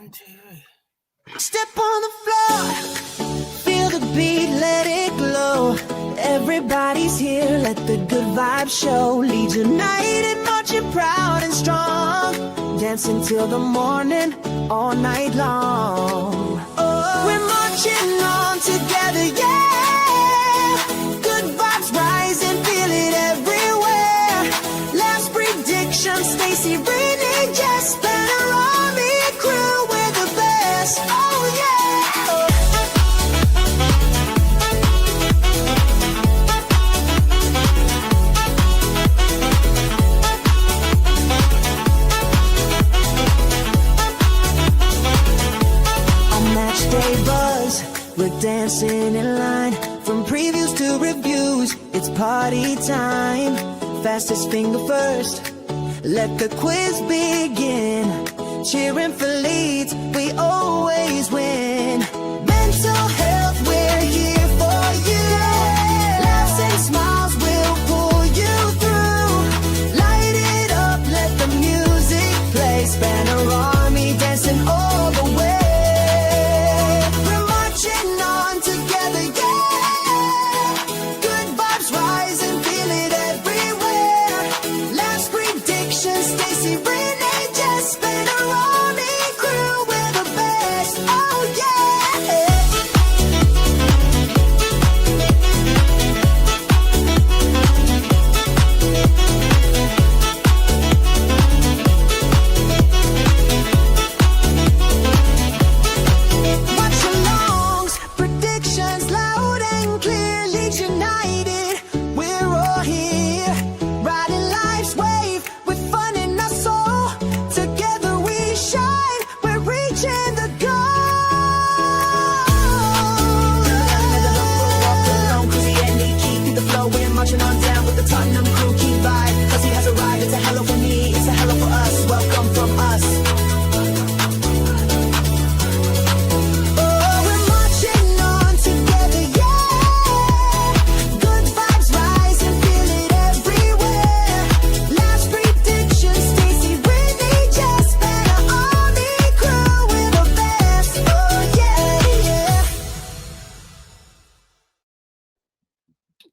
on TV. Step on the floor, feel the beat, let it glow. Everybody's here, let the good vibes show. Lead united, marching proud and strong. Dancing till the morning, all night long. Oh, we're marching on together, yeah. Good vibes rising, feel it everywhere. Last prediction, Stacy, Renee, Jess, Banner, Army, crew, we're the best. Oh yeah. Day buzz, we're dancing in line. From previews to reviews, it's party time. Fastest finger first, let the quiz begin. Cheering for leads, we always win. Mental health, we're here for you. Laughs and smiles will pull you through. Light it up, let the music play. Spanner Army dancing all the way.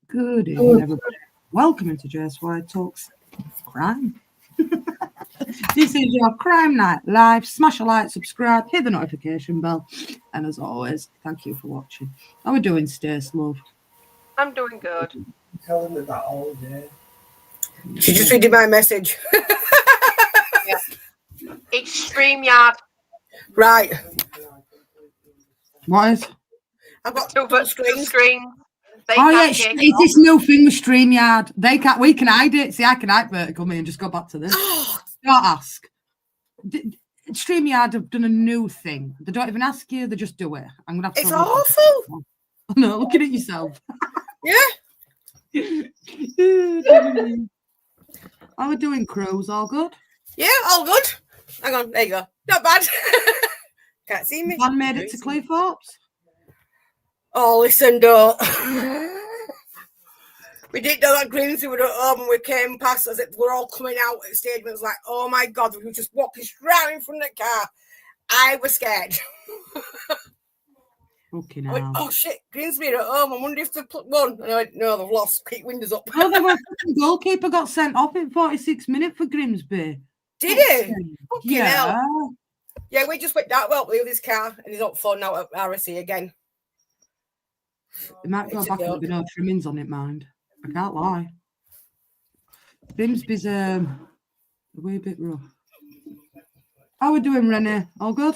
Good evening, everybody. Welcome into JSY Talks Crime. This is your Crime Night Live. Smash a like, subscribe, hit the notification bell. And as always, thank you for watching. How are we doing, Stace, love? I'm doing good. I'm telling me that all day. She just read my message. Yeah. It's StreamYard. Right. What is? I've got Two screens. Oh yeah, it's this new thing with StreamYard. We can hide it. See, I can hide vertical me and just go back to this. Don't ask. StreamYard have done a new thing. They don't even ask you; they just do it. I'm gonna have to. It's awful. No, looking at yourself. Yeah. How are we doing, crews? All good? Yeah, all good. Hang on, there you go. Not bad. Can't see me. Man made it to Cleethorpes. Oh, listen, don't. We didn't know that Grimsby were at home and we came past as if we're all coming out at the stage and it was like, oh my God, we were just walking straight in front of the car. I was scared. Okay, I went, oh shit, Grimsby are at home. I wonder if they've won. And I went, no, they've lost. Keep windows up. Oh, the goalkeeper got sent off in 46 minutes for Grimsby. Did he? Yeah. Hell. Yeah, we just went that well with his car and he's up for now at RSC again. It might go back and be no trimmings on it, mind. I can't lie. Grimsby's a wee bit rough. How are we doing, Renee? All good?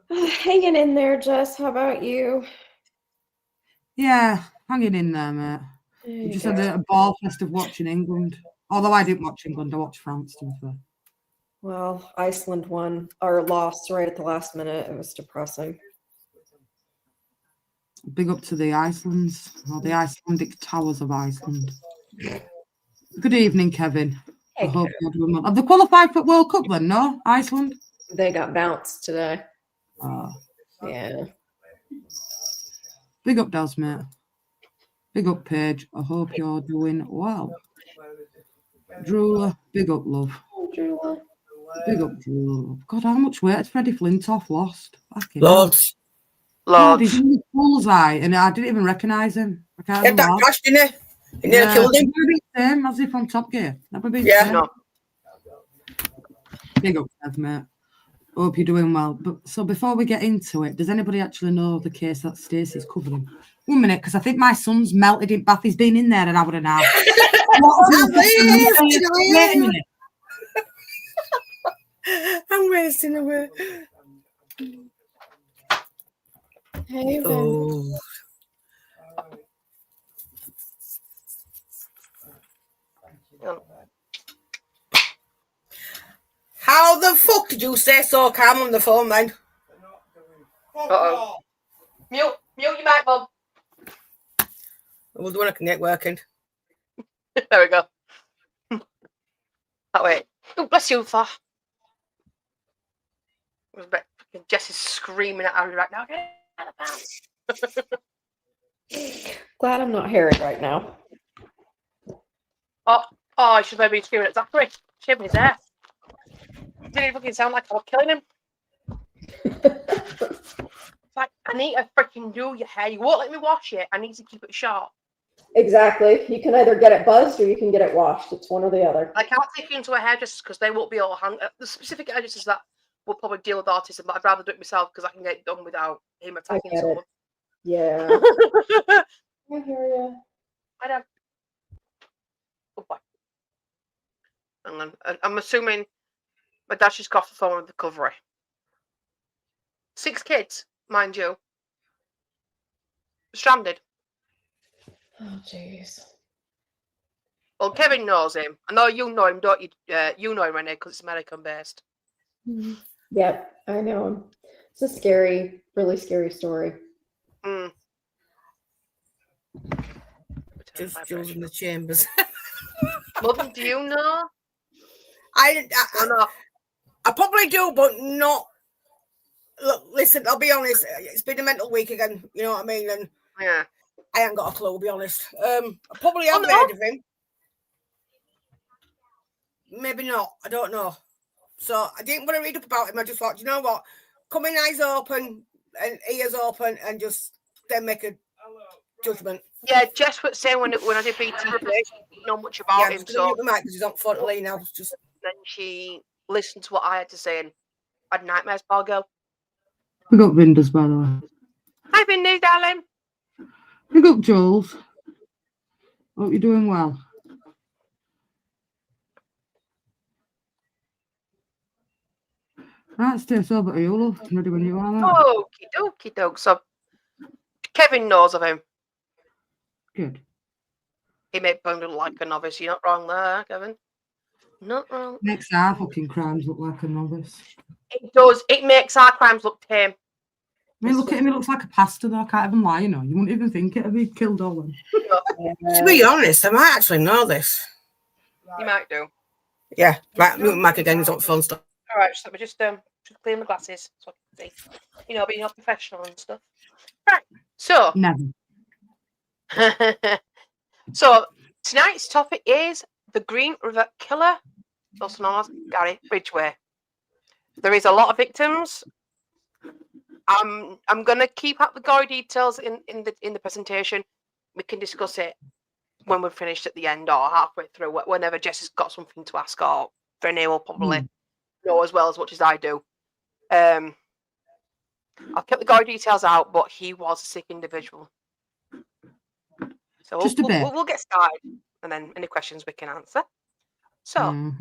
Hanging in there, Jess. How about you? Yeah, hanging in there, mate. We just had a ball fest of watching England. Although I didn't watch England, I watched France, to be fair. Well, Iceland won or lost right at the last minute. It was depressing. Big up to the Icelands, or the Icelandic Towers of Iceland. Good evening, Kevin. Hey, I hope you're doing well. Have they qualified for World Cup then, no? Iceland? They got bounced today. Yeah. Big up, Daz, mate. Big up, Paige. I hope you're doing well. Drula, big up, love. Oh, Drula. Big up Joel. God, how much weight has Freddie Flintoff lost? Fucking hell. Loads. God, he's Loads. in the bullseye, and I didn't even recognise him. I can't He had even that lie. crash, didn't he? He nearly Yeah, killed him. never been the same as if on Top Gear. Never been Yeah. the same. No. Big up, Kev, mate. Hope you're doing well. But so before we get into it, does anybody actually know the case that Stacey's covering? 1 minute, because I think my son's melted in bath. He's been in there an hour and a half. Wait a minute. I'm wasting away. Hey, Vin. Oh. How the fuck did you stay so calm on the phone, then? Uh-oh. Mute your mic, Bob. We'll do it networking. There we go. That way. Oh, bless you, Thor. Jess is screaming at Harry right now. Get out of the house. Glad I'm not hairy right now. Oh, I should maybe be screaming at Zachary. Shaving his hair. Didn't even fucking sound like I was killing him. It's like, I need to freaking do your hair. You won't let me wash it. I need to keep it short. Exactly. You can either get it buzzed or you can get it washed. It's one or the other. I can't take you into a hairdresser because they won't be all the specific hairdressers that will probably deal with autism, but I'd rather do it myself because I can get it done without him attacking get it. someone. Yeah. I hear you. I don't. Oh boy. Hang on. I'm assuming my dad just got off the phone with recovery. 6 kids, mind you. Stranded. Oh, jeez. Well, Kevin knows him. I know you know him, don't you? You know him, Renee, because it's American based. Yep, I know him. It's a scary, really scary story. Just Jules in the chambers. Mother, do you know? I No. probably do, but not. Look, listen, I'll be honest. It's been a mental week again. You know what I mean? And Yeah. I ain't got a clue, to be honest. I probably have no. heard of him. Maybe not. I don't know. So I didn't want to read up about him. I just thought, you know what? Coming eyes open and ears open and just then make a judgment. Yeah, Jess was saying when I did BT, I didn't know much about him, so mute the mic because he's on phone to Lee now. Just then she listened to what I had to say and had nightmares, poor girl. We got Vinders, by the way. Hi, Vinny, darling. Big up, Jules. Hope you're doing well. Right, stay sober to you, love. Ready when you are. Okie dokie doke. So Kevin knows of him. Good. He may look like a novice. You're not wrong there, Kevin. Not wrong. Makes our fucking crimes look like a novice. It does. It makes our crimes look tame. I mean, look at him, he looks like a pastor, though. I can't even lie, you know. You wouldn't even think it if he killed all them. to be honest, I might actually know this. You might do. Yeah, right. Mute the mic again. He's on phone stuff. All right, so let me just clean my glasses so I can see. You know, being all professional and stuff. Right. So. Never. So tonight's topic is the Green River Killer, also known as Gary Ridgway. There is a lot of victims. I'm gonna keep up the gory details in the presentation. We can discuss it when we're finished at the end or halfway through, whenever Jess has got something to ask, or Renee will probably know as well as much as I do. I'll keep the gory details out, but he was a sick individual. So we'll get started, and then any questions we can answer. So,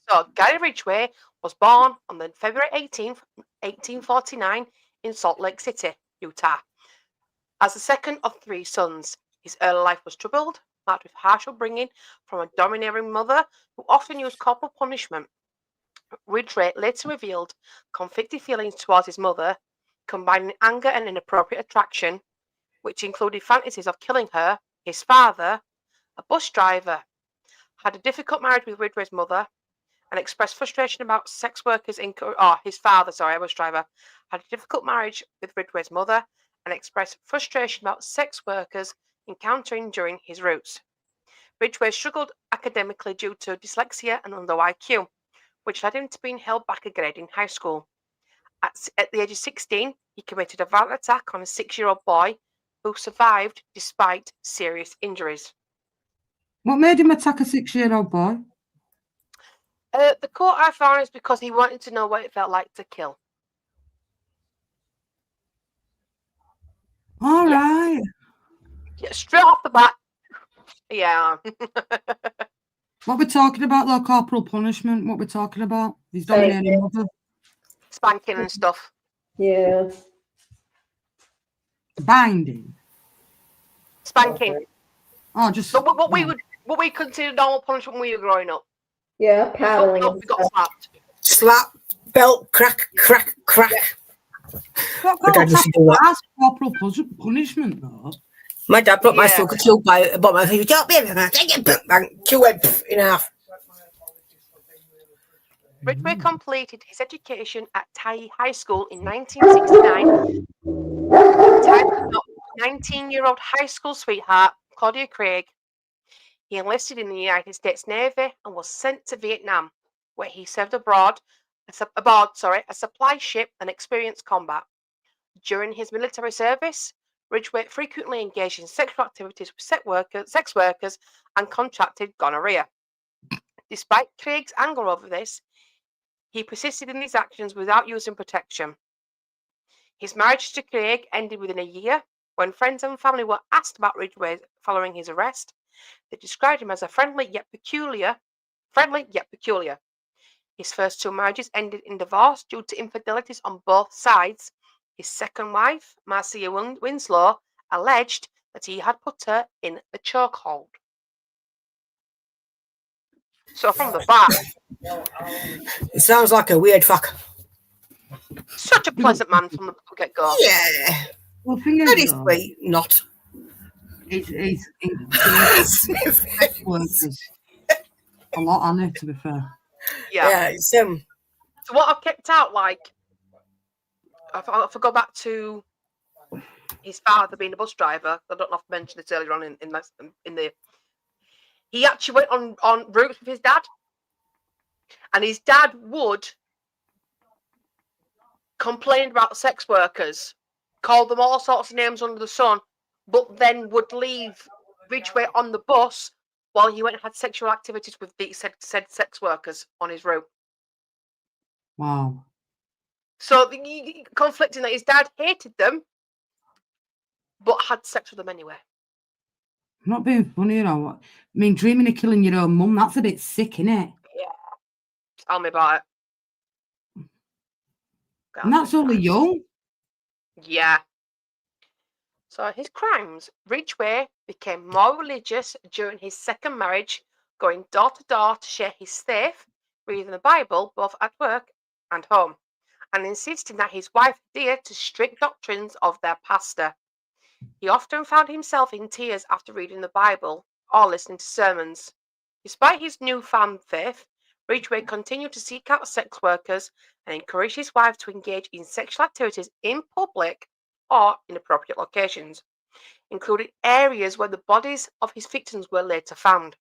so Gary Ridgway was born on the February 18th, 1849 in Salt Lake City, Utah. As the second of 3 sons, his early life was troubled, marked with harsh upbringing from a domineering mother who often used corporal punishment. Ridgway later revealed conflicted feelings towards his mother, combining anger and inappropriate attraction, which included fantasies of killing her. His father, a bus driver, had a difficult marriage with Ridgway's mother and expressed frustration about sex workers his father, a bus driver, had a difficult marriage with Ridgway's mother and expressed frustration about sex workers encountering during his routes. Ridgway struggled academically due to dyslexia and low IQ. which led him to being held back a grade in high school. At the age of 16, he committed a violent attack on a 6-year-old boy who survived despite serious injuries. What made him attack a 6-year-old boy? The court I found is because he wanted to know what it felt like to kill. All right. Yeah, straight off the bat. Yeah. What we're talking about, though, corporal punishment, what we're talking about? He's dominating mother. Spanking and stuff. Yeah. Binding. Spanking. Okay. Oh, just... So what we consider normal punishment when we were growing up. Yeah, paddling. We got slapped. Slap, belt, crack, crack, crack. What My dad used to do that. that's corporal punishment, though. My dad brought my Yeah. sugar killed by about my face. Kill it in half. Ridgway completed his education at Tyee High School in 1969. Time with 19-year-old high school sweetheart, Claudia Craig. He enlisted in the United States Navy and was sent to Vietnam, where he served aboard a supply ship and experienced combat. During his military service, Ridgway frequently engaged in sexual activities with sex workers and contracted gonorrhea. Despite Craig's anger over this, he persisted in these actions without using protection. His marriage to Craig ended within a year. When friends and family were asked about Ridgway following his arrest, they described him as a friendly yet peculiar. His first 2 marriages ended in divorce due to infidelities on both sides. His second wife, Marcia Winslow, alleged that he had put her in a chokehold. So from the back, It sounds like a weird fuck. such a pleasant man from the get-go. Yeah. Well, thing is, Very though, sweet. Not. He's workers. A lot on it, to be fair. Yeah. It's So what I've kept out, like, if I go back to his father being a bus driver, I don't know if I mentioned this earlier on in the. He actually went on routes with his dad, and his dad would complain about sex workers, call them all sorts of names under the sun, but then would leave Ridgway on the bus while he went and had sexual activities with the said sex workers on his route. Wow. So conflicting that his dad hated them, but had sex with them anyway. I'm not being funny, you know. I mean, dreaming of killing your own mum, that's a bit sick, innit? Yeah. Tell me about it. And that's only young. Yeah. So his crimes, Ridgway became more religious during his second marriage, going door to door to share his faith, reading the Bible both at work and home, and insisting that his wife adhere to strict doctrines of their pastor. He often found himself in tears after reading the Bible or listening to sermons. Despite his newfound faith, Ridgway continued to seek out sex workers and encouraged his wife to engage in sexual activities in public or inappropriate locations, including areas where the bodies of his victims were later found.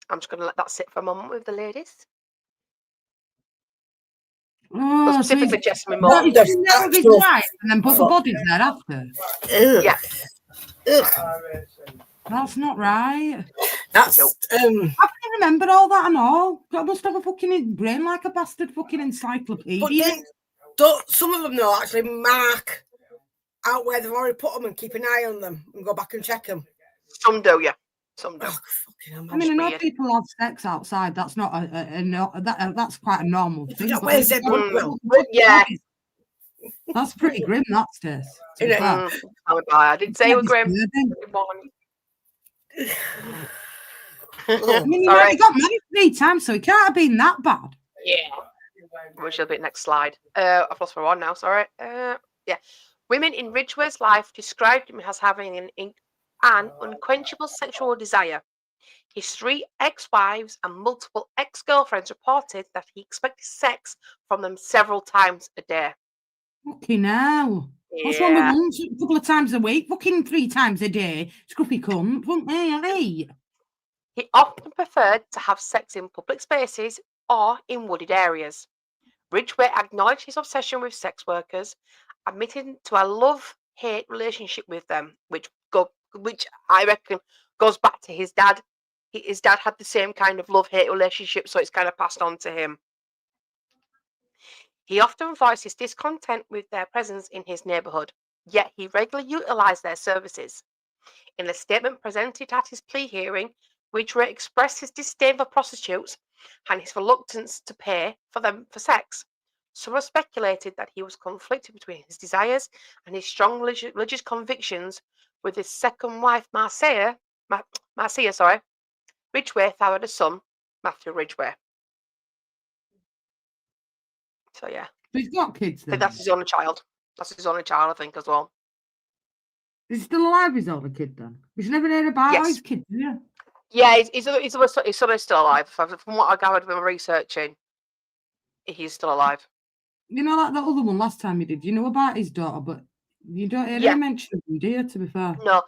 I'm just going to let that sit for a moment with the ladies. Oh, Specifically, Jess and That Mo. is with his wife and then put the bodies there after. Yeah. That's not right. That's I can't remember all that and all. I must have a fucking brain like a bastard fucking encyclopedia. But then, don't some of them though actually mark out where they've already put them and keep an eye on them and go back and check them. Some do, yeah. Some do. Oh, fucking I mean, I know weird. people have sex outside. That's not that's quite a normal thing. Not but where's their blood will. Yeah. That's pretty grim, that's this. Isn't it? I did say we're grim. I mean, Sorry. he got married 3 times, so it can't have been that bad. Yeah. We should be next slide. I've lost my one now, sorry. Yeah. Women in Ridgway's life described him as having an unquenchable sexual desire. His 3 ex-wives and multiple ex-girlfriends reported that he expected sex from them several times a day. Fucking hell. What's wrong with mums? A couple of times a week, fucking 3 times a day. Scruffy cunt, wouldn't they? He often preferred to have sex in public spaces or in wooded areas. Ridgway acknowledged his obsession with sex workers, admitting to a love-hate relationship with them, which I reckon goes back to his dad. His dad had the same kind of love-hate relationship, so it's kind of passed on to him. He often voiced his discontent with their presence in his neighbourhood, yet he regularly utilised their services. In a statement presented at his plea hearing, Ridgway expressed his disdain for prostitutes and his reluctance to pay for them for sex. Some have speculated that he was conflicted between his desires and his strong religious convictions with his second wife, Marcia. Ridgway fathered a son, Matthew Ridgway. So yeah. So he's got kids I then? think that's his only child. That's his only child, I think, as well. Is he still alive, his older kid then? He's never heard about his kid, yeah? Yeah, his son is still alive. From what I gathered when researching, he's still alive. You know, like that other one last time you did, you know about his daughter, but you don't hear him mention him, do you, to be fair? No.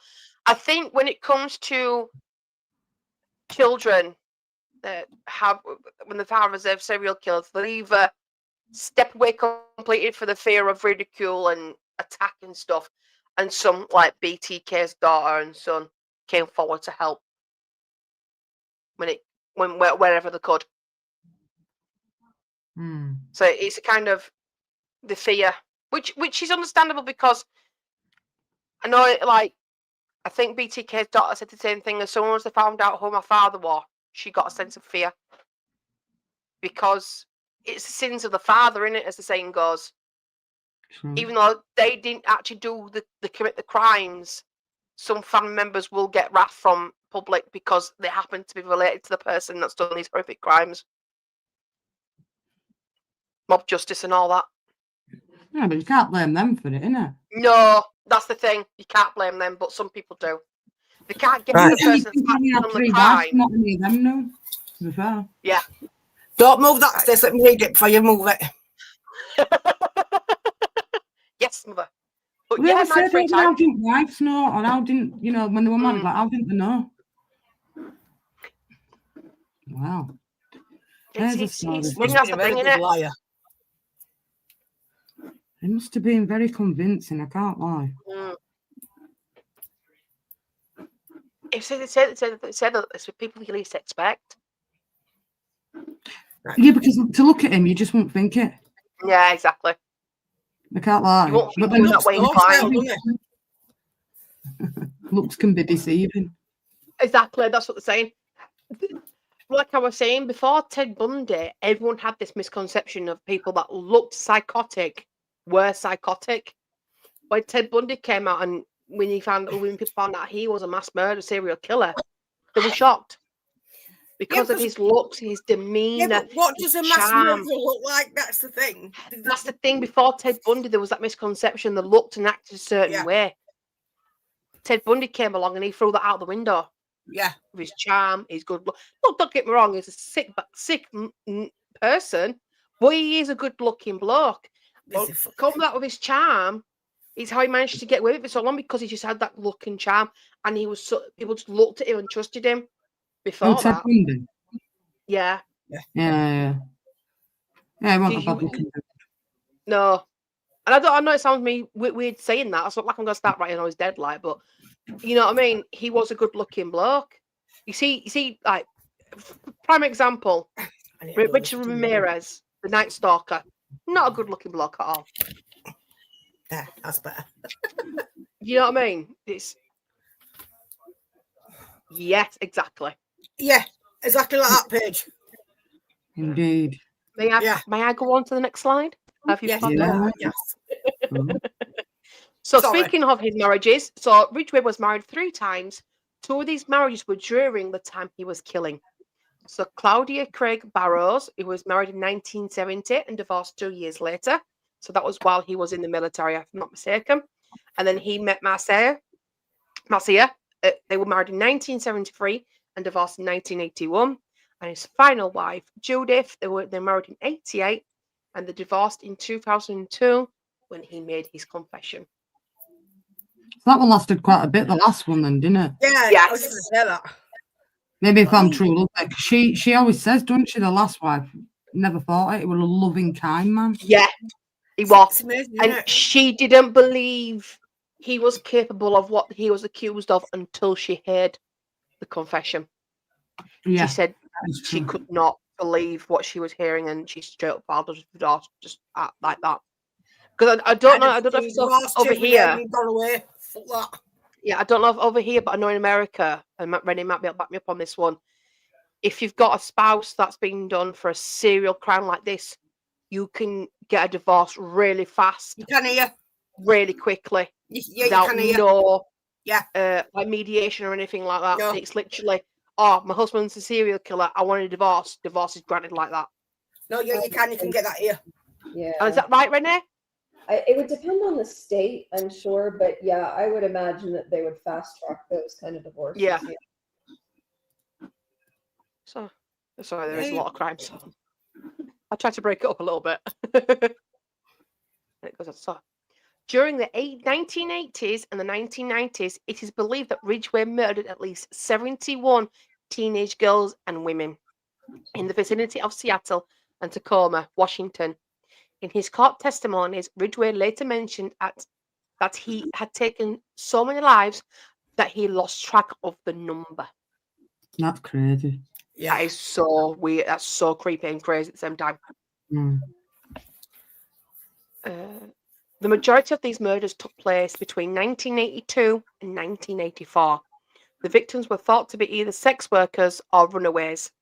I think when it comes to children that have, when the fathers of serial killers, they'll either step away completely for the fear of ridicule and attack and stuff, and some, like BTK's daughter and son, came forward to help wherever they could. So it's a kind of the fear, which is understandable, because I know, like, I think BTK's daughter said the same thing. As soon as they found out who my father was, she got a sense of fear, because it's the sins of the father, innit, as the saying goes. Even though they didn't actually commit the crimes, some family members will get wrath from public because they happen to be related to the person that's done these horrific crimes. Mob justice and all that. Yeah, but you can't blame them for it, innit? No, that's the thing. You can't blame them, but some people do. They can't get the person that's done the crime. Not any of them, no. To be fair. Yeah. Don't move that stairs. Let me read it before you move it. Yes, mother. But Well, yeah, said it, how didn't wives know, or how didn't, you know, when they were married, like, how didn't they know? Wow. There's a story. Must be a very good liar. It must have been very convincing, I can't lie. They said that it's the people you least expect. Yeah, because to look at him, you just won't think it. Yeah, exactly. I can't lie. You won't But think that way looks can be deceiving. Exactly, that's what they're saying. Like I was saying before, Ted Bundy, everyone had this misconception of people that looked psychotic were psychotic. When Ted Bundy came out, and when people found out he was a mass murder serial killer, they were shocked because of his looks, his demeanor. Yeah, but what does a mass murderer look like? That's the thing. That's the thing. Before Ted Bundy, there was that misconception. They looked and acted a certain way. Ted Bundy came along and he threw that out the window. Yeah, with his charm, his good look. Look, don't get me wrong, he's a sick person, but he is a good-looking bloke. Coming out with his charm is how he managed to get away with it so long, because he just had that look and charm, and he was people just looked at him and trusted him. Before Ted Bundy? Yeah. Yeah, he wasn't a bad looking. No. And I know it sounds weird saying that. It's not like I'm going to start writing, he's dead, like, but you know what I mean? He was a good-looking bloke. You see, like, prime example, Richard Ramirez, the Night Stalker. Not a good-looking bloke at all. Yeah, that's better. You know what I mean? Yes, exactly. Yeah, exactly like that, Paige. Indeed. May I go on to the next slide? Have you Yes. So speaking of his marriages, so Ridgway was married 3 times. 2 of these marriages were during the time he was killing. So Claudia Craig Barrows, who was married in 1970 and divorced 2 years later. So that was while he was in the military, if I'm not mistaken. And then he met Marcia. They were married in 1973 and divorced in 1981. And his final wife, Judith, they married in 1988 and they divorced in 2002 when he made his confession. That one lasted quite a bit, the last one then, didn't it? Yeah, yes. I was just going to say that. Maybe if I'm true, look, she always says, don't she, the last wife, never thought it was a loving, kind man. Yeah, he was. It's amazing, And isn't it? she didn't believe he was capable of what he was accused of until she heard the confession. Yeah, She said that's she true. could not believe what she was hearing, and she straight up filed a divorce just like that. Because I don't know if it's over here. Gone away. Fuck that. Yeah, I don't know if over here, but I know in America, and Rennie might be able to back me up on this one. If you've got a spouse that's been done for a serial crime like this, you can get a divorce really fast. You can hear. Really quickly. Yeah, without you can hear. no like mediation or anything like that. No. It's literally, oh, my husband's a serial killer. I want a divorce. Divorce is granted like that. No, yeah, you can. You can get that here. Yeah. Is that right, Renee? It would depend on the state, I'm sure, but yeah, I would imagine that they would fast track those kind of divorces. Yeah. So, sorry, there is a lot of crimes. I tried to break it up a little bit. It goes on. So, during the 1980s and the 1990s, it is believed that Ridgway murdered at least 71 teenage girls and women in the vicinity of Seattle and Tacoma, Washington. In his court testimonies, Ridgway later mentioned that he had taken so many lives that he lost track of the number. That's crazy. Yeah. That is so weird. That's so creepy and crazy at the same time. Mm. The majority of these murders took place between 1982 and 1984. The victims were thought to be either sex workers or runaways,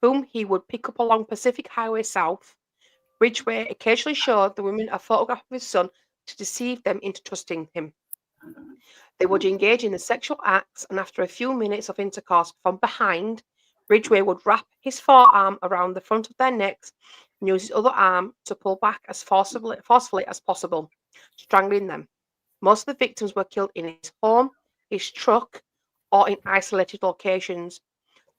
whom he would pick up along Pacific Highway South. Ridgway occasionally showed the women a photograph of his son to deceive them into trusting him. They would engage in the sexual acts, and after a few minutes of intercourse from behind, Ridgway would wrap his forearm around the front of their necks and use his other arm to pull back as forcefully as possible, strangling them. Most of the victims were killed in his home, his truck, or in isolated locations.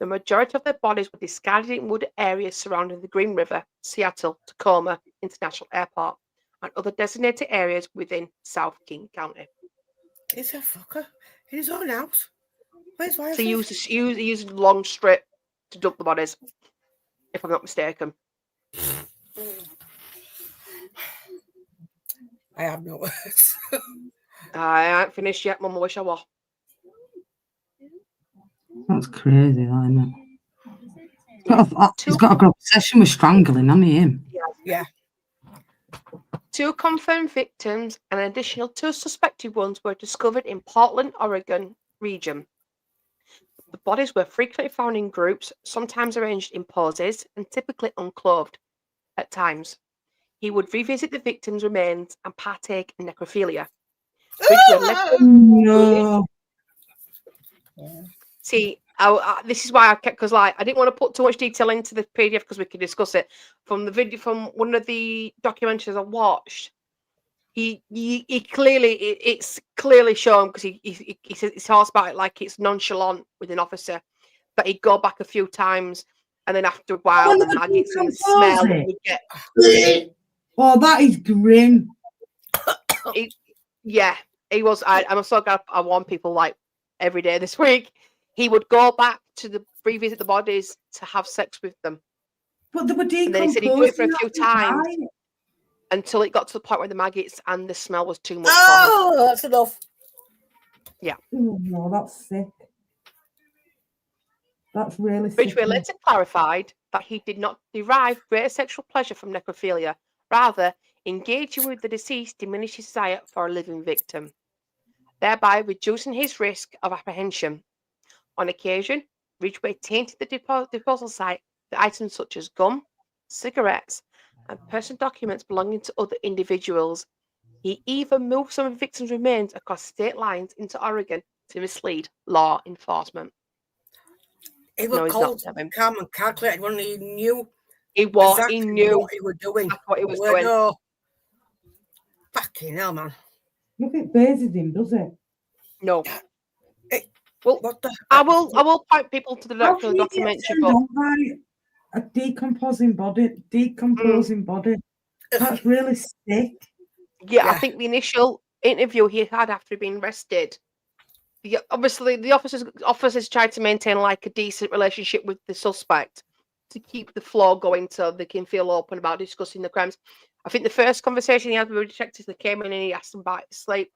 The majority of their bodies were discarded in wooded areas surrounding the Green River, Seattle, Tacoma International Airport, and other designated areas within South King County. He's a fucker in his own house. Where's wife? So he used a long strip to dump the bodies, if I'm not mistaken. I have no words. I ain't finished yet, Mum. I wish I was. That's crazy, that, isn't it? He's got a good obsession with strangling, hasn't he? Him? Yeah. 2 confirmed victims and an additional 2 suspected ones were discovered in Portland, Oregon region. The bodies were frequently found in groups, sometimes arranged in poses and typically unclothed at times. He would revisit the victims' remains and partake in necrophilia. No. See, this is why I kept, because I didn't want to put too much detail into the PDF because we could discuss it. From the video, from one of the documentaries I watched, he clearly, it's clearly shown because he talks about it like it's nonchalant with an officer, but he'd go back a few times, and then after a while, the maggots and the smell would get. Oh, that is grim. He was. I'm so glad I warn people like every day this week. He would go back to revisit the bodies to have sex with them. But they were decomposing. And then he said he'd do it for a few times until it got to the point where the maggots and the smell was too much. Oh, that's enough. Yeah. Oh, no, that's sick. That's really sick. Ridgway later clarified that he did not derive greater sexual pleasure from necrophilia. Rather, engaging with the deceased diminished his desire for a living victim, thereby reducing his risk of apprehension. On occasion, Ridgway tainted the disposal site with items such as gum, cigarettes, and personal documents belonging to other individuals. He even moved some of the victims' remains across state lines into Oregon to mislead law enforcement. He was cold, calm, and calculated when he knew. He knew what he was doing. What he was doing. No. Fucking hell, man. Nothing phases him, does it? No. Well, I will point people to the documentary. But a decomposing body. That's really sick. Yeah, I think the initial interview he had after being arrested, obviously the officers tried to maintain like a decent relationship with the suspect to keep the flow going so they can feel open about discussing the crimes. I think the first conversation he had with the detectives, they came in and he asked him about his sleep.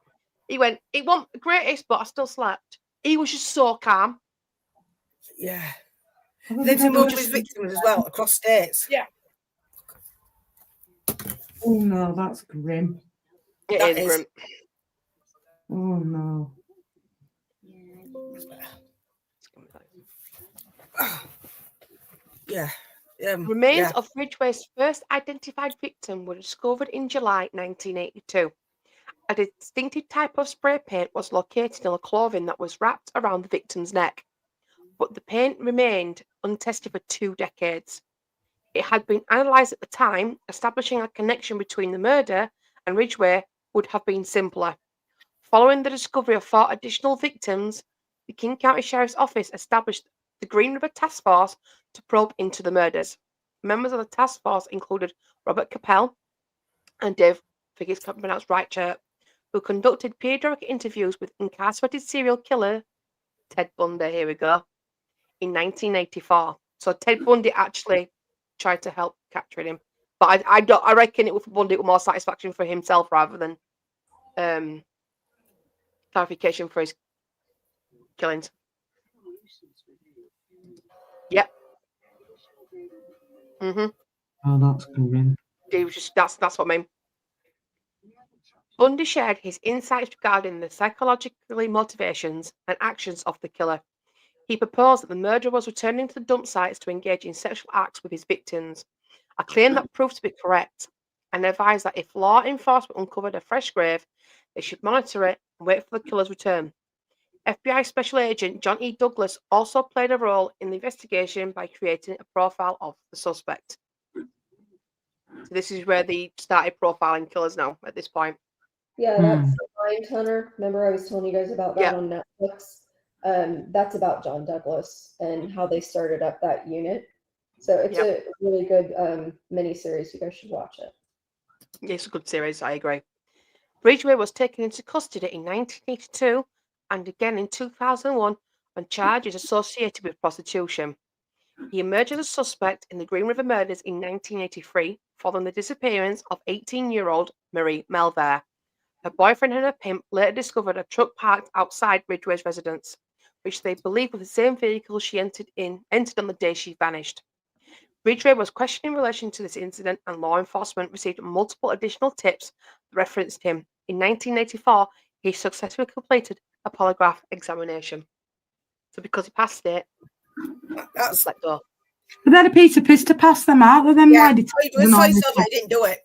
He went, "It wasn't the greatest, but I still slept." He was just so calm. Yeah. Then to move his victims as well across states. Yeah. Oh no, that's grim. It is grim. Oh no. Yeah. Remains of Ridgway's first identified victim were discovered in July 1982. A distinctive type of spray paint was located in the clothing that was wrapped around the victim's neck, but the paint remained untested for 2 decades. It had been analysed at the time, establishing a connection between the murder and Ridgway would have been simpler. Following the discovery of 4 additional victims, the King County Sheriff's Office established the Green River Task Force to probe into the murders. Members of the task force included Robert Capel and Dave, I think it's pronounced right, Chirp, who conducted periodic interviews with incarcerated serial killer Ted Bundy, here we go, in 1984. So Ted Bundy actually tried to help capture him. But I reckon it would Bundy with more satisfaction for himself rather than clarification for his killings. Yep. Oh, that's grim. He was just that's what I mean. Bundy shared his insights regarding the psychological motivations and actions of the killer. He proposed that the murderer was returning to the dump sites to engage in sexual acts with his victims, a claim that proved to be correct, and advised that if law enforcement uncovered a fresh grave, they should monitor it and wait for the killer's return. FBI Special Agent John E. Douglas also played a role in the investigation by creating a profile of the suspect. So this is where they started profiling killers now at this point. Yeah, that's Mindhunter. Remember I was telling you guys about that on Netflix? That's about John Douglas and how they started up that unit. So it's a really good mini-series. You guys should watch it. It's a good series, I agree. Ridgway was taken into custody in 1982 and again in 2001 on charges associated with prostitution. He emerged as a suspect in the Green River murders in 1983 following the disappearance of 18-year-old Marie Melvare. Her boyfriend and her pimp later discovered a truck parked outside Ridgway's residence, which they believed was the same vehicle she entered on the day she vanished. Ridgway was questioned in relation to this incident, and law enforcement received multiple additional tips that referenced him. In 1984, he successfully completed a polygraph examination. So because he passed it, that's let go. But then a piece of piss to pass them out. Well, then why did he didn't do it.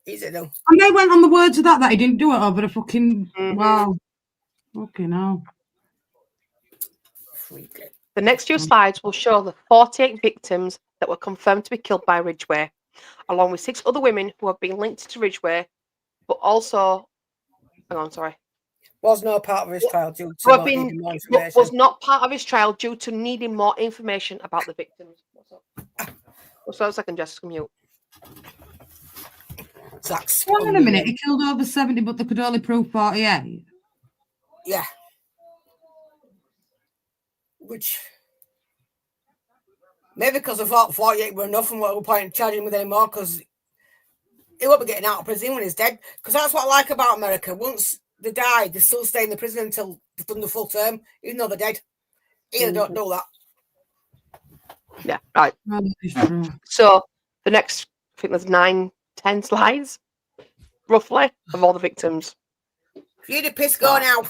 Easy though. And they went on the words of that he didn't do it over a fucking wow. Fucking hell. The next few slides will show the 48 victims that were confirmed to be killed by Ridgway, along with 6 other women who have been linked to Ridgway, but also, was not part of his trial due to needing more information. Was not part of his trial due to needing more information about the victims. What's up? What's that? Second, just mute. Hang on a minute. He killed over 70, but they could only prove 48. Yeah. Which maybe because I thought 48 were enough and we're point charging him with any more because he won't be getting out of prison when he's dead. Because that's what I like about America. Once they die, they still stay in the prison until they've done the full term, even though they're dead. Here they don't do that. Yeah, right. So the next, I think there's 9-10 slides, roughly, of all the victims. You the piss go now.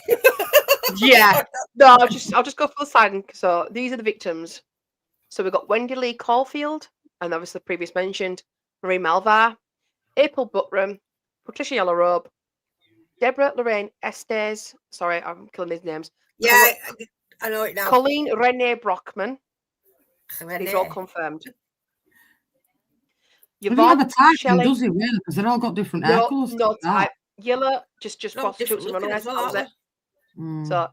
Yeah. No, I'll just go for the side. So these are the victims. So we've got Wendy Lee Caulfield, and obviously previous mentioned Marie Melvare, April Buttram, Patricia Yellowrobe, Deborah Lorraine Estes. Sorry, I'm killing these names. Yeah, I know it now. Colleen Renee Brockman. These are all confirmed. Yvonne Shelley. Does it really? Because they've all got different hair colours. No type. Yellow, just prostitutes and runaways. So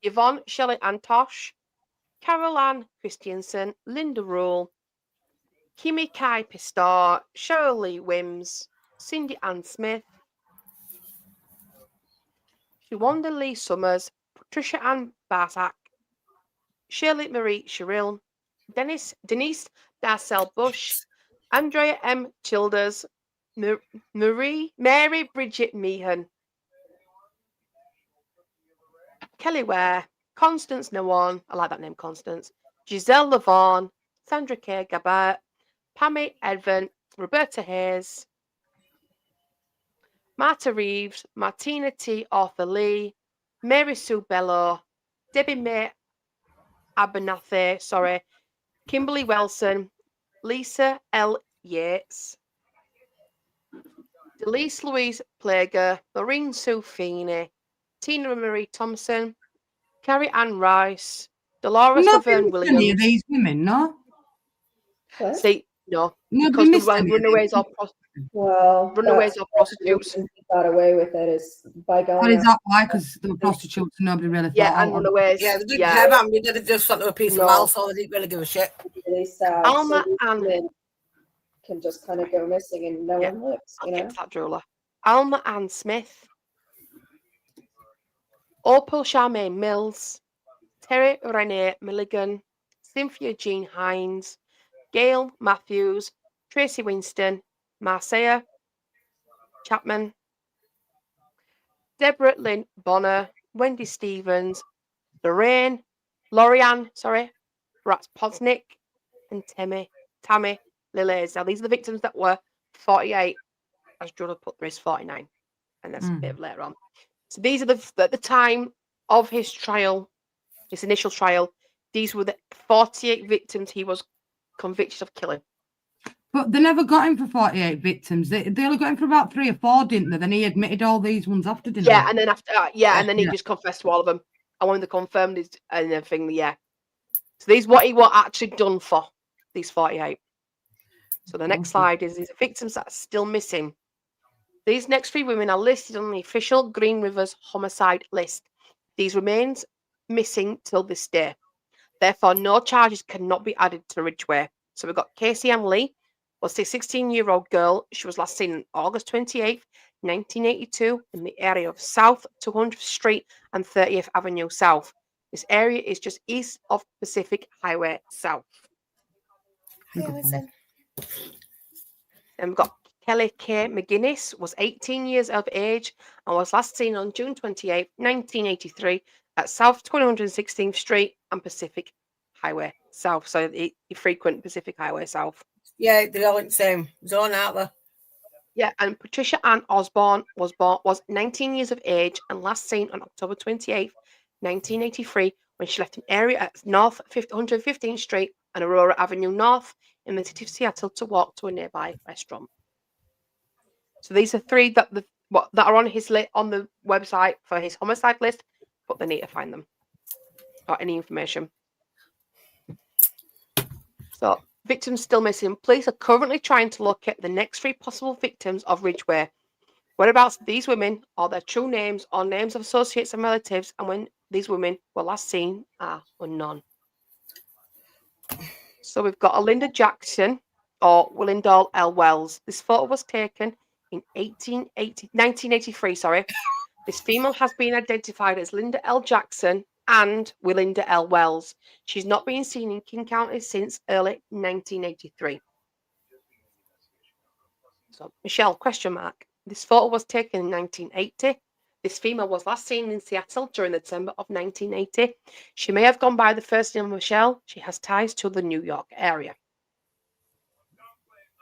Yvonne Shelley Antosh, Carol Ann Christiansen, Linda Rule, Kimi Kai Pistor, Cheryl Lee Wims, Cindy Ann Smith, Shawanda Lee Summers, Patricia Ann Bartak, Shirley Marie Sherrill, Denise Darcel Bush, Andrea M. Childers, Mary Bridget Meehan, Kelly Ware, Constance Nawan, I like that name, Constance, Giselle Lavaughn, Sandra K. Gabbert, Pammy Edvin, Roberta Hayes, Marta Reeves, Martina T. Arthur Lee, Mary Sue Bello, Debbie May Abernathy, Kimberly Wilson, Lisa L. Yates, Delise Louise Plager, Maureen Sue Feeney, Tina Marie Thompson, Carrie Ann Rice, Dolores Laverne Nobody missed any of Williams. these women, no? What? See, no, Nobody because missed any of runaways these. or Well, runaways that's or prostitutes. the reason he got away with it is by going. What is that why? Because the prostitutes, nobody really Yeah, thought and out of. runaways. Yeah, they didn't care about me. They just thought they were a piece No. of mouse, so they didn't really give a shit. Really sad. Alma so and women can just kind of go missing and no Yeah, one looks, I'll you know. get to that jeweler. Alma Ann Smith, Opal Charmaine Mills, Terry Renee Milligan, Cynthia Jean Hines, Gail Matthews, Tracy Winston, Marcia Chapman, Deborah Lynn Bonner, Wendy Stevens, Lorianne, Posnick, and Tammy Lillers. Now, these are the victims that were 48, as Jordan put, there is 49, and that's a bit of later on. So these are at the time of his trial, his initial trial, these were the 48 victims he was convicted of killing. But they never got him for 48 victims. They only got him for about 3 or 4, didn't they? Then he admitted all these ones after, didn't he? Yeah, and then after, and then he just confessed to all of them. And when they confirmed it and everything, yeah. So these what he was actually done for, these 48. So the next slide is these victims that are still missing. These next 3 women are listed on the official Green Rivers homicide list. These remains missing till this day. Therefore, no charges cannot be added to Ridgway. So we've got Casey Ann Lee, was a 16-year-old girl. She was last seen on August 28th, 1982, in the area of South 200th Street and 30th Avenue South. This area is just east of Pacific Highway South. Hey, Then we've got Kelly K. McGuinness, was 18 years of age and was last seen on June 28, 1983 at South 216th Street and Pacific Highway South. So the frequent Pacific Highway South. Yeah, they're all in the same zone, aren't they? Yeah, and Patricia Ann Osborne was 19 years of age and last seen on October 28, 1983 when she left an area at North 115th Street and Aurora Avenue North in the city of Seattle to walk to a nearby restaurant. So these are 3 that are on his on the website for his homicide list, but they need to find them or any information. So victims still missing. Police are currently trying to locate the next 3 possible victims of Ridgway. Whereabouts these women or their true names or names of associates and relatives and when these women were last seen are unknown. So we've got Alinda Jackson or Willendall L. Wells. This photo was taken in 1983. This female has been identified as Linda L. Jackson and Willinda L. Wells. She's not been seen in King County since early 1983. So, Michelle, question mark. This photo was taken in 1980. This female was last seen in Seattle during the December of 1980. She may have gone by the first name of Michelle. She has ties to the New York area.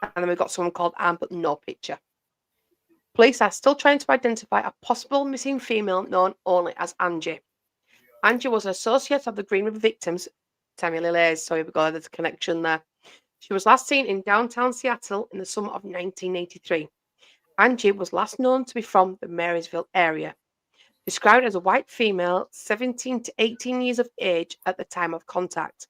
And then we've got someone called Anne, but no picture. Police are still trying to identify a possible missing female known only as Angie. Angie was an associate of the Green River victims, Tammy Lillers, so we've got a connection there. She was last seen in downtown Seattle in the summer of 1983. Angie was last known to be from the Marysville area. Described as a white female, 17 to 18 years of age at the time of contact.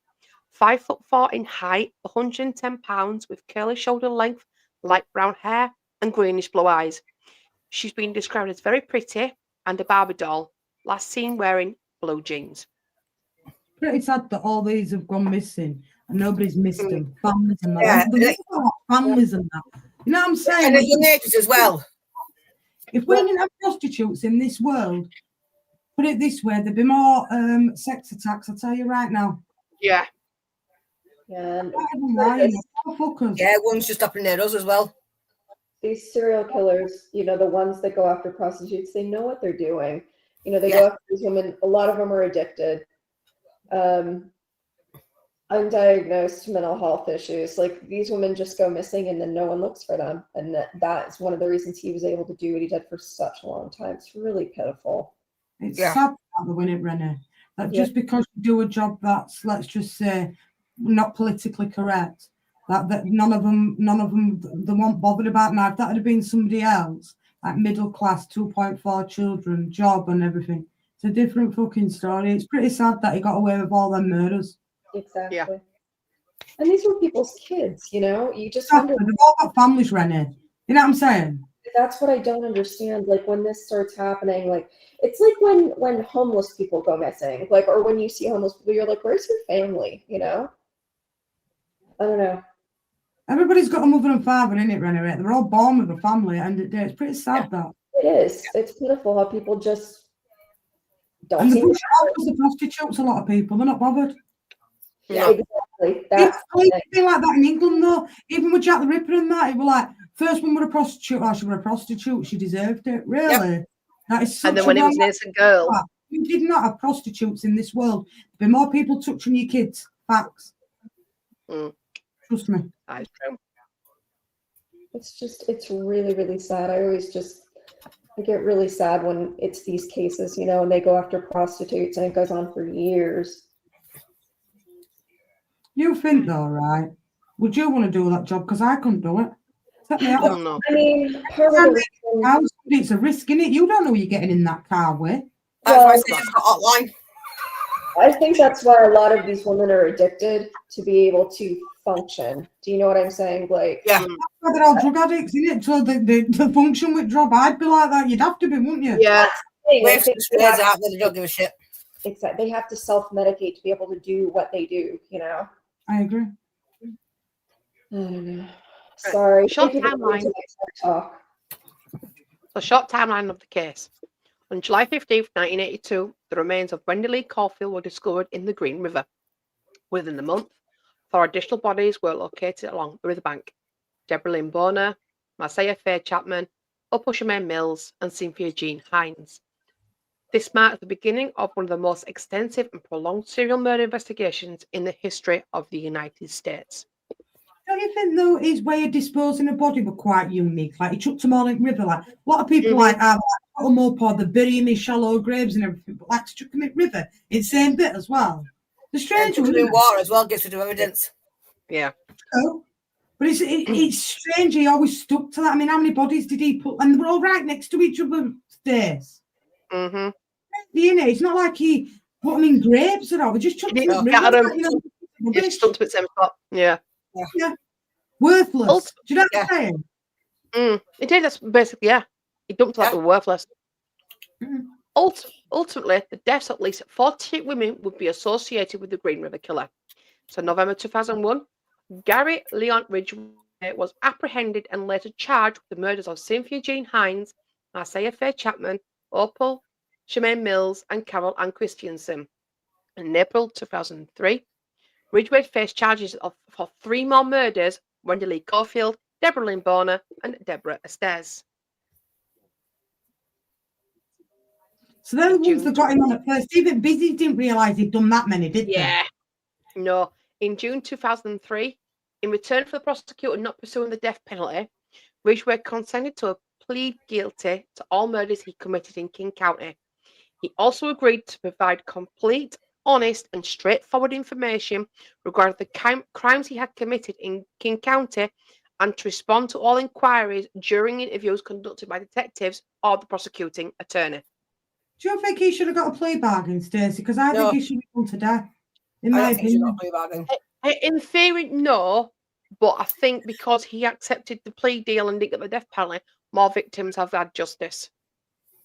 5'4" in height, 110 pounds, with curly shoulder length, light brown hair, and greenish blue eyes. She's been described as very pretty and a Barbie doll, last seen wearing blue jeans. Pretty sad that all these have gone missing and nobody's missed them. Families and that. Yeah. Families and that. You know what I'm saying? And at your ages as well. If we didn't have prostitutes in this world, Put it this way, there'd be more sex attacks, I'll tell you right now. Yeah. Yeah, and Yeah, one's just up near us as well. these serial killers, the ones that go after prostitutes, they know what they're doing. They go after these women. A lot of them are addicted, undiagnosed mental health issues. Like, these women just go missing and then no one looks for them. And that is one of the reasons he was able to do what he did for such a long time. It's really pitiful. It's sad about the winning, Renee. That just because you do a job that's, let's just say, not politically correct, that none of them they weren't bothered about. Now, if that had been somebody else, like middle class, 2.4 children, job and everything, it's a different fucking story. It's pretty sad that he got away with all them murders. Exactly. Yeah. And these were people's kids, you just Exactly. wonder. They've all got families, Renee. You know what I'm saying? That's what I don't understand. Like, when this starts happening, like, it's like when homeless people go missing, like, or when you see homeless people, you're like, where's your family? I don't know. Everybody's got a mother and father in it, Renee. They're all born with a family, and it's pretty sad that. It is. It's pitiful how people just don't And see the prostitutes, a lot of people, they're not bothered. Yeah, exactly. That's it's like that in England, though. Even with Jack the Ripper and that, it was like, first one were a prostitute. Oh, she was a prostitute. She deserved it. Really? Yep. That is such and then when it was an innocent girl. You did not have prostitutes in this world. There'd be more people touching your kids. Facts. Trust me. That's true. It's really, really sad. I get really sad when it's these cases, and they go after prostitutes and it goes on for years. You think though, right? Would you want to do that job? Because I couldn't do it. I don't know. I mean, it's a risk, innit? You don't know what you're getting in that car with. That's why it's got hotline. I think that's why a lot of these women are addicted, to be able to function. Do you know what I'm saying? Like, yeah, that's why they're all drug addicts, isn't it? So the function with job, I'd be like that. You'd have to be, wouldn't you? Yeah. They don't give a shit. Exactly. They have to self-medicate to be able to do what they do. I agree. I don't know. Sorry. Short timeline. A short timeline of the case. On July 15th, 1982, the remains of Wendy Lee Caulfield were discovered in the Green River. Within the month, 4 additional bodies were located along the riverbank. Deborah Lynn Bonner, Marcia Faye Chapman, Upper Shemaine Mills, and Cynthia Jean Hines. This marked the beginning of one of the most extensive and prolonged serial murder investigations in the history of the United States. Don't you think, though, his way of disposing a body were quite unique? Like, he chucked them all in the river. Like, a lot of people put them up or they bury him in shallow graves and everything, but like to chuck them in the river in the same bit as well. The strange one, in water as well gives you evidence. Yeah. Oh, but it's strange. He always stuck to that. I mean, how many bodies did he put? And they were all right next to each other. Stairs. Mm-hmm. It's not like he put them in graves at all. They just chucked them in the river. He stuck to the same spot. Yeah. Yeah. Worthless. Do you know what I'm saying? He did. That's basically, he dumped like the worthless. Ultimately, the deaths of at least 48 women would be associated with the Green River Killer. So, November 2001, Gary Leon Ridgway was apprehended and later charged with the murders of Cynthia Jean Hines, Marcia Faye Chapman, Opal Shemaine Mills, and Carol Ann Christensen. In April 2003, Ridgway faced charges for 3 more murders: Wendy Lee Caulfield, Deborah Lynn Bonner, and Deborah Estes. So they're the ones that got him on at first. Even Busy didn't realise he'd done that many, did they? Yeah. No. In June 2003, in return for the prosecutor not pursuing the death penalty, Ridgway consented to plead guilty to all murders he committed in King County. He also agreed to provide complete, honest, and straightforward information regarding the crimes he had committed in King County, and to respond to all inquiries during interviews conducted by detectives or the prosecuting attorney. Do you think he should have got a plea bargain, Stacey? Because I think he should have gone to death. In my opinion. In theory, no. But I think because he accepted the plea deal and didn't get the death penalty, more victims have had justice.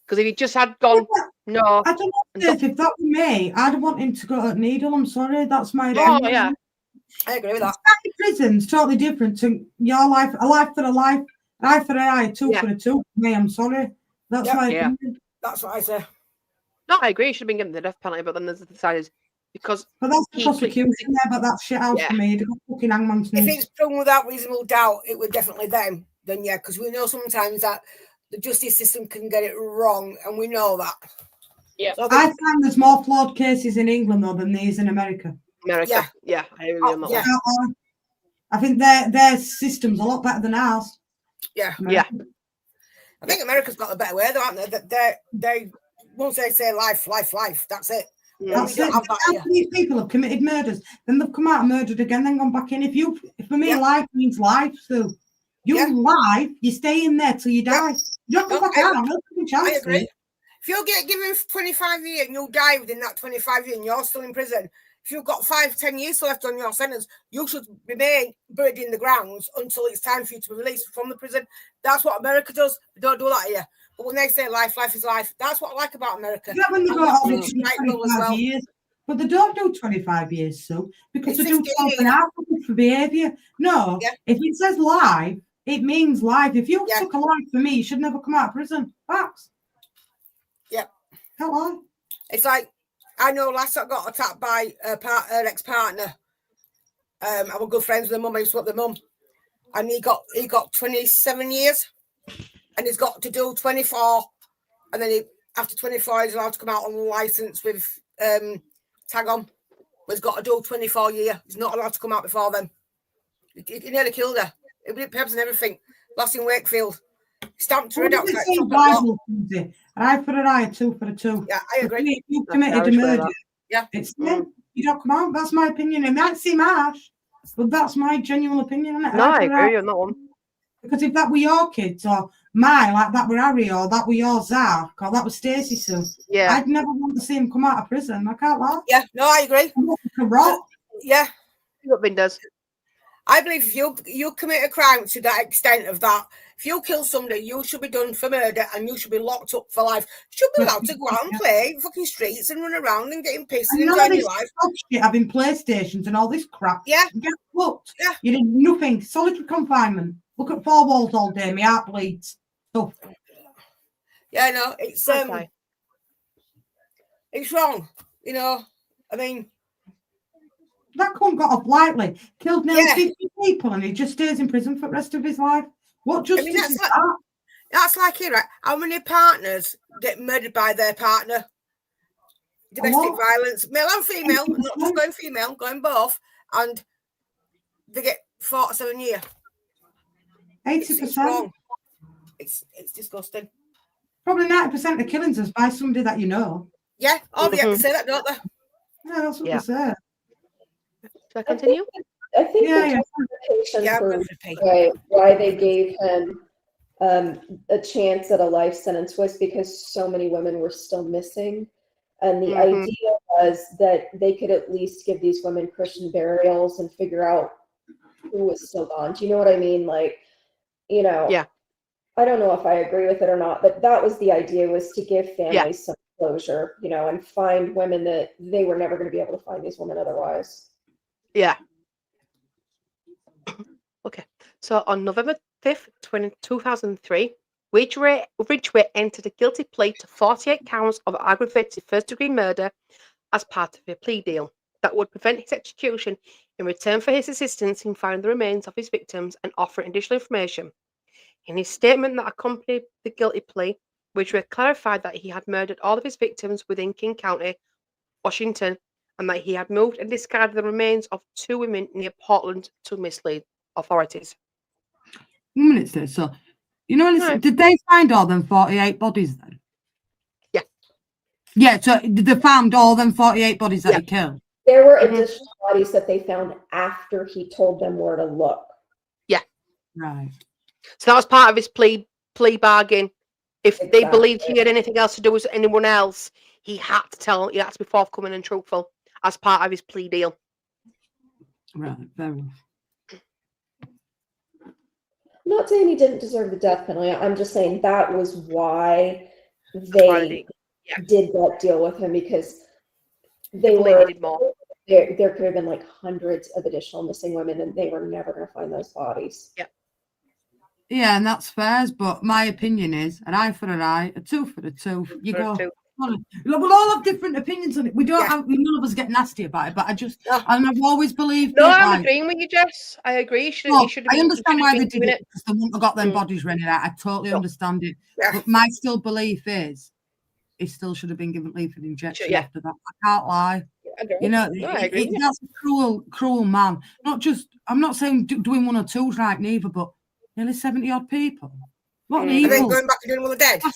Because if he just had gone, no. I don't know, if that were me, I'd want him to go to Needle. I'm sorry, that's my opinion. Oh, yeah. I agree with that. Prison's totally different to your life. A life for a life, an eye for an eye, a tooth for a tooth. Me, I'm sorry. That's my opinion. That's what I say. No, I agree. He should have been given the death penalty, but then there's the side is because. But that's the He prosecution pleaded- there, but that's shit out Yeah. for me. They got fucking hangman's If noose. it's proven without reasonable doubt, it would definitely them. Then yeah, because we know sometimes that the justice system can get it wrong, and we know that. Yeah. So I find there's more flawed cases in England though than these in America. America. Yeah, I agree on that yeah. one. I think their system's a lot better than ours. Yeah. Yeah. I think America's got a better way, though, aren't they? They once they say life, that's it. That's We don't it. have that How here. many people have committed murders, then they've come out and murdered again, then gone back in. If for me, Yeah. life means life. So you life, you stay in there till you die. You don't come back out. No I chance. agree. If you get given 25 years and you die within that 25 years and you're still in prison, if you've got 5-10 years left on your sentence, you should remain buried in the grounds until it's time for you to be released from the prison. That's what America does. They don't do that here. But when they say life is life, that's what I like about America. Yeah, when they go out, And they do 25 years. But they don't do 25 years, so because It's they do 12 and a half for behaviour. No, if it says life, it means life. If you took a life for me, you should never come out of prison. Facts. Yeah. Can't lie. It's like, I know last that got attacked by her ex-partner. I was good friends with the mum. I used to work with the mum. And he got 27 years. And he's got to do 24. And then after 24, he's allowed to come out on license with tag on. But he's got to do 24 years. He's not allowed to come out before then. He nearly killed her. It did pebs and everything. Last in Wakefield. Stamped her head outside. An eye for an eye, a tooth for a tooth. Yeah, I agree. If you committed a murder, it's you don't come out. That's my opinion. It might seem harsh, but that's my genuine opinion. No, I agree on that one. Because if that were your kids or mine, like that were Harry or that were your Zark or that was Stacey, so I'd never want to see him come out of prison. I can't lie. Yeah, no, I agree. Yeah. What Vin does. I believe if you commit a crime to that extent of that, if you kill somebody, you should be done for murder and you should be locked up for life. You should be allowed to go out and play fucking streets and run around and getting pissed and enjoy your life. Shit, having PlayStations and all this crap. Yeah. Get fucked. Yeah. You did nothing. Solitary confinement. Look at 4 walls all day. My heart bleeds. Tough. Yeah, no, it's wrong. You know, I mean, that cunt got off lightly, killed nearly 50 people, and he just stays in prison for the rest of his life. What justice is that? That's like here, right? How many partners get murdered by their partner? Domestic violence, male and female, not just going female, going both, and they get 47 years. 80%. It's wrong. It's disgusting. Probably 90% of killings is by somebody that you know. Yeah, they have to say that, don't they? Yeah, that's what they say. Should I continue? I think the justification for why they gave him a chance at a life sentence was because so many women were still missing. And the idea was that they could at least give these women Christian burials and figure out who was still gone. Do you know what I mean? Like, you know, I don't know if I agree with it or not, but that was the idea, was to give families some closure, you know, and find women that they were never going to be able to find these women otherwise. Yeah. Okay. So on November 5th, 2003, Ridgway entered a guilty plea to 48 counts of aggravated first-degree murder as part of a plea deal that would prevent his execution in return for his assistance in finding the remains of his victims and offering additional information. In his statement that accompanied the guilty plea, Ridgway clarified that he had murdered all of his victims within King County, Washington, and that he had moved and discarded the remains of 2 women near Portland to mislead authorities. 1 minute there. So, you know, did they find all them 48 bodies then? Yeah. Yeah, so they found all them 48 bodies that he killed? There were additional bodies that they found after he told them where to look. Yeah. Right. So that was part of his plea bargain. If they believed he had anything else to do with anyone else, he had to tell. He had to be forthcoming and truthful as part of his plea deal. Right. Fair enough. I'm not saying he didn't deserve the death penalty. I'm just saying that was why they did that deal with him, because they were there could have been like hundreds of additional missing women, and they were never going to find those bodies. Yeah. Yeah, and that's fair, but my opinion is an eye for an eye, a tooth for a tooth. You go. We'll all have different opinions on it. We don't have, none of us get nasty about it, but and I've always believed No, that, I'm like, agreeing with you, Jess. I agree. I understand why they did it, because they wouldn't have got them bodies rented out. I totally understand it. Yeah. But my still belief is he still should have been given lethal injection after that. I can't lie. You know, that's a cruel man. Not just, I'm not saying doing 1 or 2's right neither, but nearly 70 odd people. What an evil. And then going back and doing them when they're dead.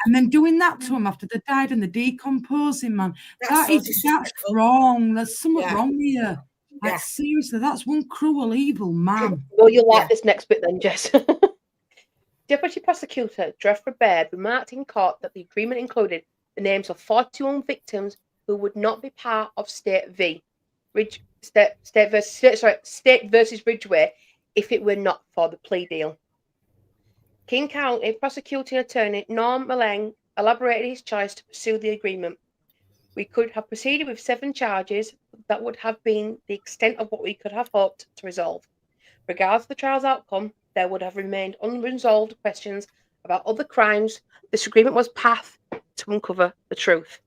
And then doing that to them after they died and they're decomposing, man. That's wrong. There's something wrong with you. Like, seriously, that's one cruel, evil man. Well, you'll like this next bit then, Jess. Deputy Prosecutor Jeffrey Baird remarked in court that the agreement included the names of 41 victims who would not be part of State versus Ridgway if it were not for the plea deal. King County prosecuting attorney Norm Maleng elaborated his choice to pursue the agreement. We could have proceeded with 7 charges, but that would have been the extent of what we could have hoped to resolve. Regardless of the trial's outcome, there would have remained unresolved questions about other crimes. This agreement was path to uncover the truth.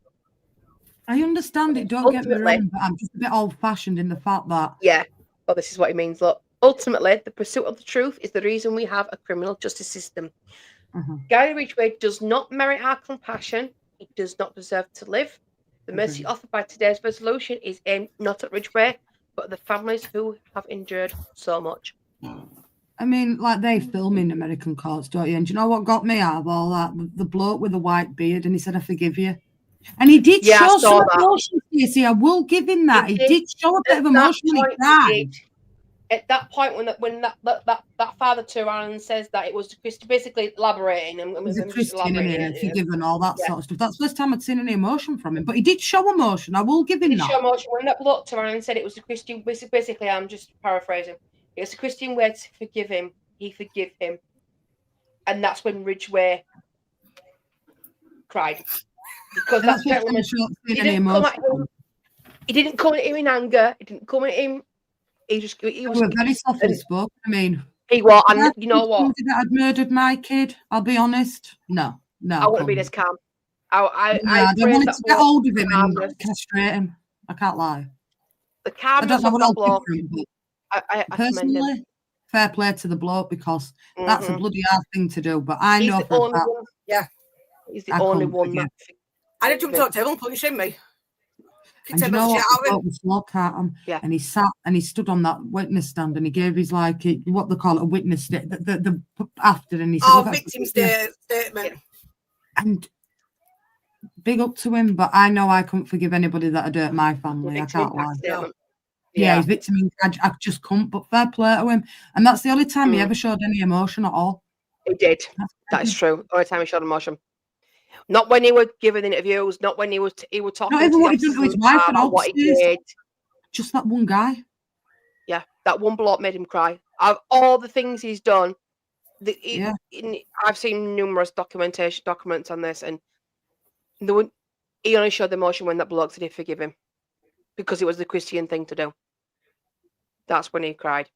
I understand it, don't get me wrong, but I'm just a bit old-fashioned in the fact that... Yeah, well, this is what he means. Look, ultimately, the pursuit of the truth is the reason we have a criminal justice system. Gary Ridgway does not merit our compassion. He does not deserve to live. The mercy offered by today's resolution is aimed not at Ridgway, but at the families who have endured so much. I mean, like, they film in American courts, don't you? And do you know what got me out of all that? The bloke with the white beard, and he said, I forgive you. And he did show some emotion, you see. I will give him that. He did show a bit of emotion when he cried. At that point, when that father turned around and says that it was basically elaborating. He's a Christian, and forgiven, all that sort of stuff. That's the first time I'd seen any emotion from him. But he did show emotion. I will give him that. He did show emotion. When that bloke turned around and said it was a Christian, basically, I'm just paraphrasing. It's a Christian way to forgive him. He forgive him. And that's when Ridgway cried. Because that gentleman, he didn't come at him in anger. He didn't come at him. He was very softly spoken. I mean, he was, and you know what? That I'd murdered my kid. I'll be honest. No. I wouldn't be this calm. I don't want to get hold of him and castrate him. I can't lie. The calmness of that bloke. I personally, fair play to the bloke, because that's a bloody hard thing to do. But I know for a fact, he's the only one that. I didn't jump on the table and punishing me. And you know what? The bloke was look at him, and he sat and he stood on that witness stand and he gave his what they call it, a witness statement. The after, and he said, victim statement. And big up to him, but I know I couldn't forgive anybody that had hurt my family. I can't lie. Yeah, he's victim. I just couldn't. But fair play to him, and that's the only time he ever showed any emotion at all. He did. That is true. The only time he showed emotion. Not when he was giving interviews. Not when he was talking. Not even what he did to his wife and all. What he did. Just that one guy. Yeah, that one bloke made him cry. Of all the things he's done, I've seen numerous documents on this, and he only showed emotion when that bloke said he'd forgive him, because it was the Christian thing to do. That's when he cried.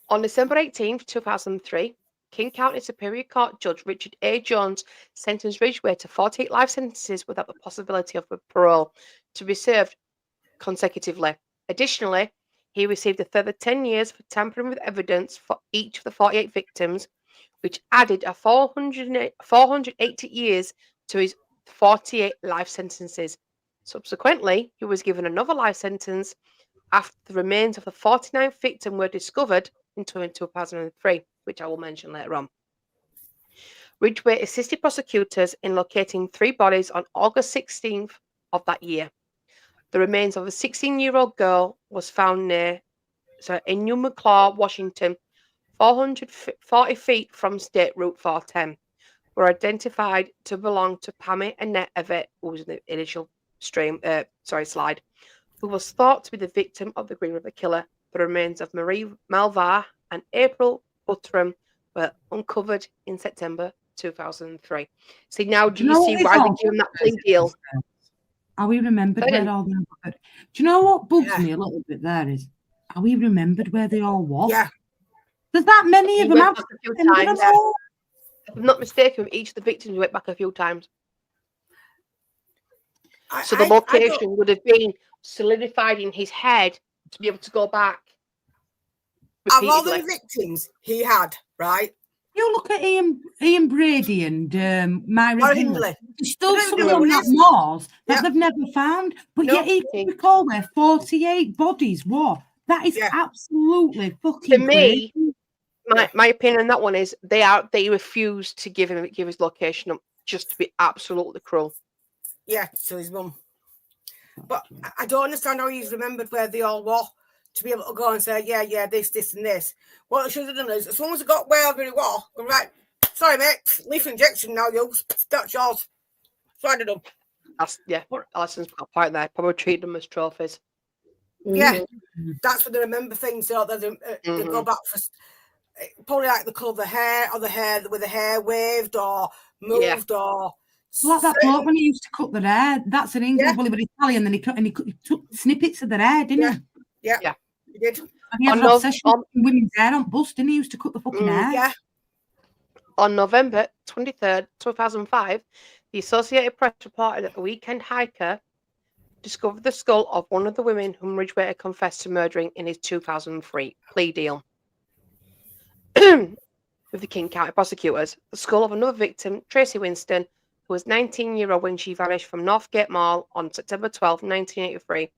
On December 18th, 2003, King County Superior Court Judge Richard A. Jones sentenced Ridgway to 48 life sentences without the possibility of parole to be served consecutively. Additionally, he received a further 10 years for tampering with evidence for each of the 48 victims, which added a 480 years to his 48 life sentences. Subsequently, he was given another life sentence after the remains of the 49th victim were discovered in 2003, which I will mention later on. Ridgway assisted prosecutors in locating 3 bodies on August 16th of that year. The remains of a 16-year-old girl was found in New McClaw, Washington, 440 feet from State Route 410, were identified to belong to Pammy Annette Evett, who was in the initial slide, who was thought to be the victim of the Green River killer. The remains of Marie Malvar and April Buttram were uncovered in September 2003. See, now do you see why they gave him that plea deal? Are we remembered where all them? Do you know what bugs me a little bit there is, are we remembered where they all was? Yeah. There's that many of them. If I'm not mistaken, each of the victims went back a few times. So the location would have been solidified in his head to be able to go back repeatedly. Of all the victims he had, right? You look at Ian Brady and Myra Hindley. There's still something on that moors that they've never found. But yet he can recall where 48 bodies were. That is absolutely fucking crazy. For me, my opinion on that one is they refuse to give his location up just to be absolutely cruel. Yeah, to his mum. But I don't understand how he's remembered where they all were to be able to go and say, yeah, this, and this. What I should have done is, as soon as I got where they were, I'm right, sorry, mate, leaf injection now, you. That's yours. So I did them. Alison's got a point there. Probably treat them as trophies. Yeah, that's when they remember things. So they go back for probably like the colour of the hair, or the hair with the hair waved or moved or. Like that bloke when he used to cut their hair. That's an English, well, he was Italian, then he took snippets of their hair, didn't he? Yeah, he did. And he had an obsession with women's hair on bust, didn't he? He used to cut the fucking hair. Yeah. On November 23rd, 2005, the Associated Press reported that a weekend hiker discovered the skull of one of the women whom Ridgway had confessed to murdering in his 2003 plea deal with the King County prosecutors. The skull of another victim, Tracy Winston, who was 19-year-old when she vanished from Northgate Mall on September 12, 1983,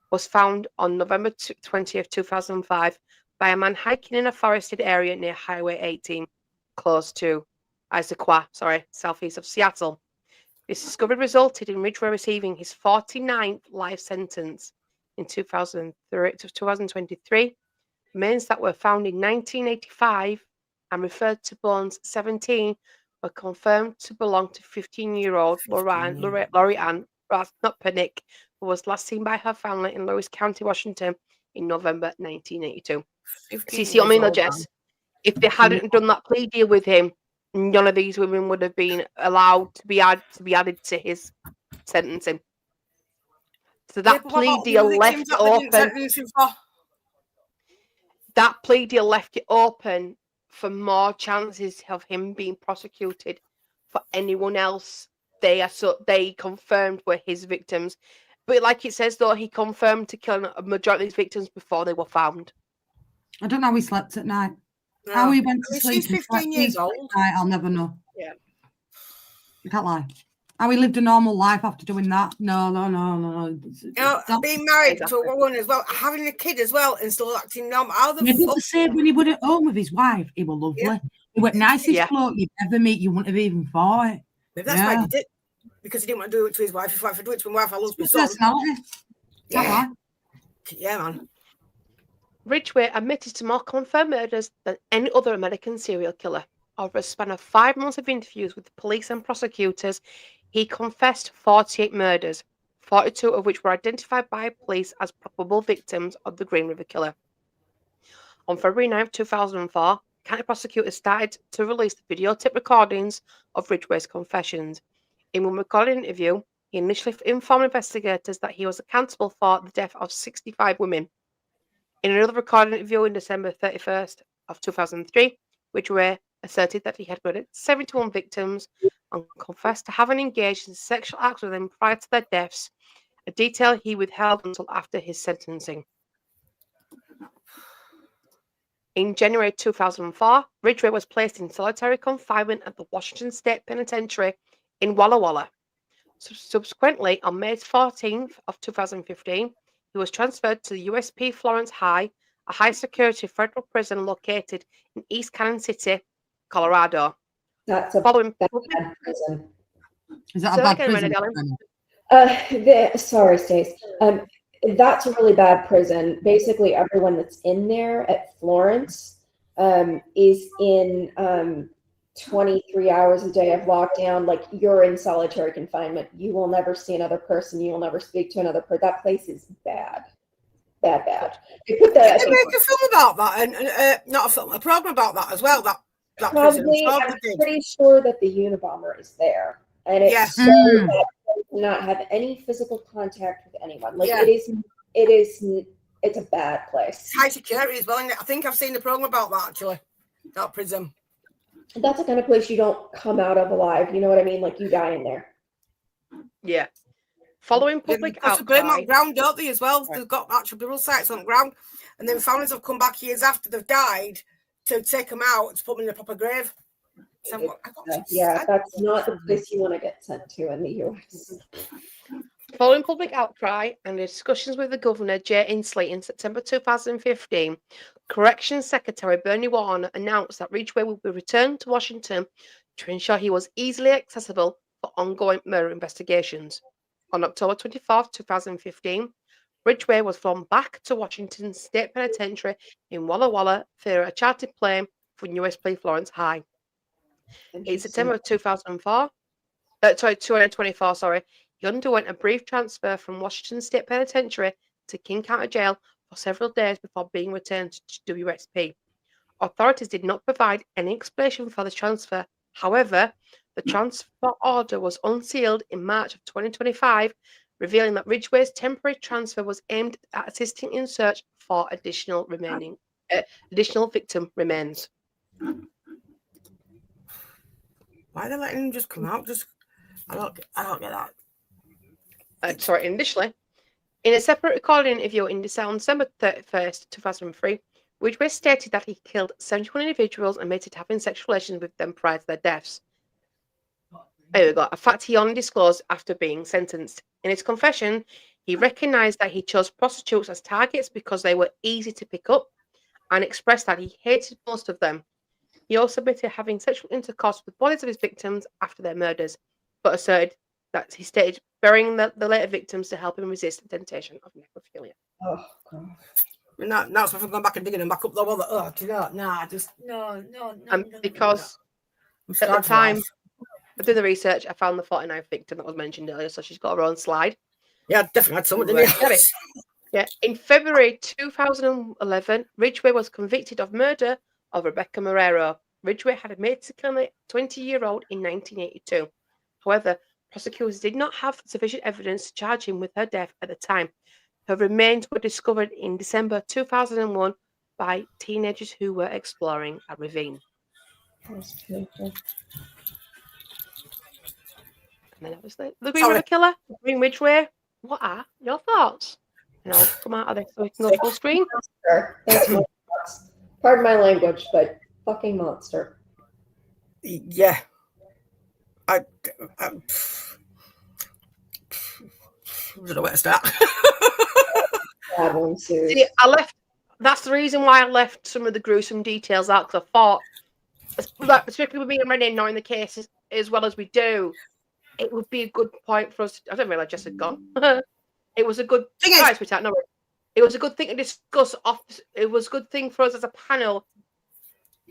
was found on November 20th, 2005 by a man hiking in a forested area near Highway 18, close to Issaquah, southeast of Seattle. This discovery resulted in Ridgway receiving his 49th life sentence in 2023. Remains that were found in 1985 and referred to bones 17 were confirmed to belong to 15-year-old Lori Ann Penick, who was last seen by her family in Lewis County, Washington in November 1982. See what I mean, Jess? If they hadn't done that plea deal with him, none of these women would have been allowed to be added to his sentencing. So that plea deal left it open. That plea deal left it open for more chances of him being prosecuted for anyone else they confirmed were his victims. But like it says, though, he confirmed to kill a majority of his victims before they were found. I don't know how he slept at night. No. How he went to sleep. She's 15 years old. I'll never know. Yeah. You can't lie. How he lived a normal life after doing that. No. You know, being married to a woman as well, having a kid as well, and still acting normal. How the fuck? The same when he was at home with his wife. He was lovely. Yeah. He was nicest bloke you'd ever meet. You wouldn't have even thought it. Maybe that's why he did it. Because he didn't want to do it to his wife. If I do it to my wife, I lose my son. Personality. Yeah, man. Ridgway admitted to more confirmed murders than any other American serial killer. Over a span of 5 months of interviews with the police and prosecutors, he confessed 48 murders, 42 of which were identified by police as probable victims of the Green River Killer. On February 9, 2004, county prosecutors started to release the videotape recordings of Ridgway's confessions. In one recorded interview, he initially informed investigators that he was accountable for the death of 65 women. In another recorded interview in December 31st of 2003, Ridgway asserted that he had murdered 71 victims and confessed to having engaged in sexual acts with them prior to their deaths, a detail he withheld until after his sentencing. In January 2004, Ridgway was placed in solitary confinement at the Washington State Penitentiary in Walla Walla. Subsequently, on May 14th of 2015, he was transferred to the USP Florence High, a high-security federal prison located in East Canyon City, Colorado. That's a bad prison. Is that a bad prison? Sorry, Stace. That's a really bad prison. Basically, everyone that's in there at Florence is in 23 hours a day of lockdown. Like, you're in solitary confinement. You will never see another person. You will never speak to another person. That place is bad. Bad. They put that. They make a film about that, and not a film, a program about that as well. That probably. I'm pretty sure that the Unabomber is there, and it's so that they do not have any physical contact with anyone. Like it's a bad place. High security as well. And I think I've seen the program about that actually. That prison. That's the kind of place you don't come out of alive. You know what I mean? Like you die in there. Yeah. Following public Because they burn them outcry. on ground, don't they, as well? Right. They've got actual burial sites on the ground. And then families have come back years after they've died to take them out to put them in a proper grave. So Yeah, that's not the place you want to get sent to in the US. Following public outcry and discussions with the governor, Jay Inslee, in September 2015, Corrections Secretary Bernie Warner announced that Ridgway would be returned to Washington to ensure he was easily accessible for ongoing murder investigations. On October 24, 2015, Ridgway was flown back to Washington State Penitentiary in Walla Walla via a chartered plane from USP Florence High. In September 2024, he underwent a brief transfer from Washington State Penitentiary to King County Jail for several days before being returned to WSP. Authorities did not provide any explanation for the transfer. However, the transfer order was unsealed in March of 2025, revealing that Ridgway's temporary transfer was aimed at assisting in search for additional victim remains. Why are they letting him just come out? I don't get that. Initially, in a separate recording interview on December 31st, 2003, Ridgway stated that he killed 71 individuals and admitted to having sexual relations with them prior to their deaths. There we go. A fact he only disclosed after being sentenced. In his confession, he recognized that he chose prostitutes as targets because they were easy to pick up and expressed that he hated most of them. He also admitted having sexual intercourse with bodies of his victims after their murders, but asserted that he stated burying the later victims to help him resist the temptation of necrophilia. Oh, God. Now it's going back and digging them back up. Oh, do you know? No. And because at the time I did the research, I found the 49th victim that was mentioned earlier, so she's got her own slide. Yeah, definitely had someone. Yeah. In February 2011, Ridgway was convicted of murder of Rebecca Marrero. Ridgway had admitted to killing a 20-year-old in 1982. However, prosecutors did not have sufficient evidence to charge him with her death at the time. Her remains were discovered in December 2001 by teenagers who were exploring a ravine. That's beautiful. And then obviously, the Green River Killer, Green Ridgway. What are your thoughts? And I'll come out of this so we can go full screen. Monster. Pardon my language, but fucking monster. Yeah. I don't know where to start. See, that's the reason why I left some of the gruesome details out, because I thought, particularly with me and Renee knowing the case as well as we do, it would be a good point for us. I don't realize Jess had gone. It was a good thing. It was a good thing to discuss. It was a good thing for us as a panel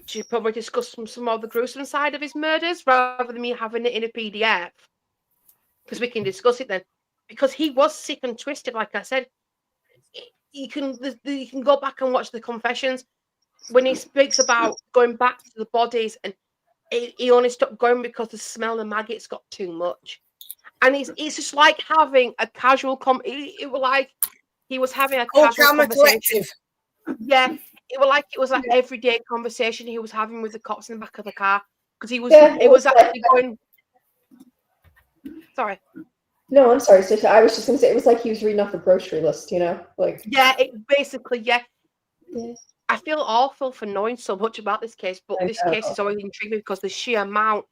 to probably discuss some of the gruesome side of his murders rather than me having it in a PDF, because we can discuss it then. Because he was sick and twisted, like I said. You can go back and watch the confessions when he speaks about going back to the bodies, and he only stopped going because the smell of the maggots got too much. And it's just like having a casual it was like he was having a casual conversation. Yeah, it was like everyday conversation he was having with the cops in the back of the car, because it was actually going. Sorry. No, I'm sorry, sister. I was just going to say it was like he was reading off a grocery list, like. Yeah, I feel awful for knowing so much about this case, but this case is always intriguing because the sheer amount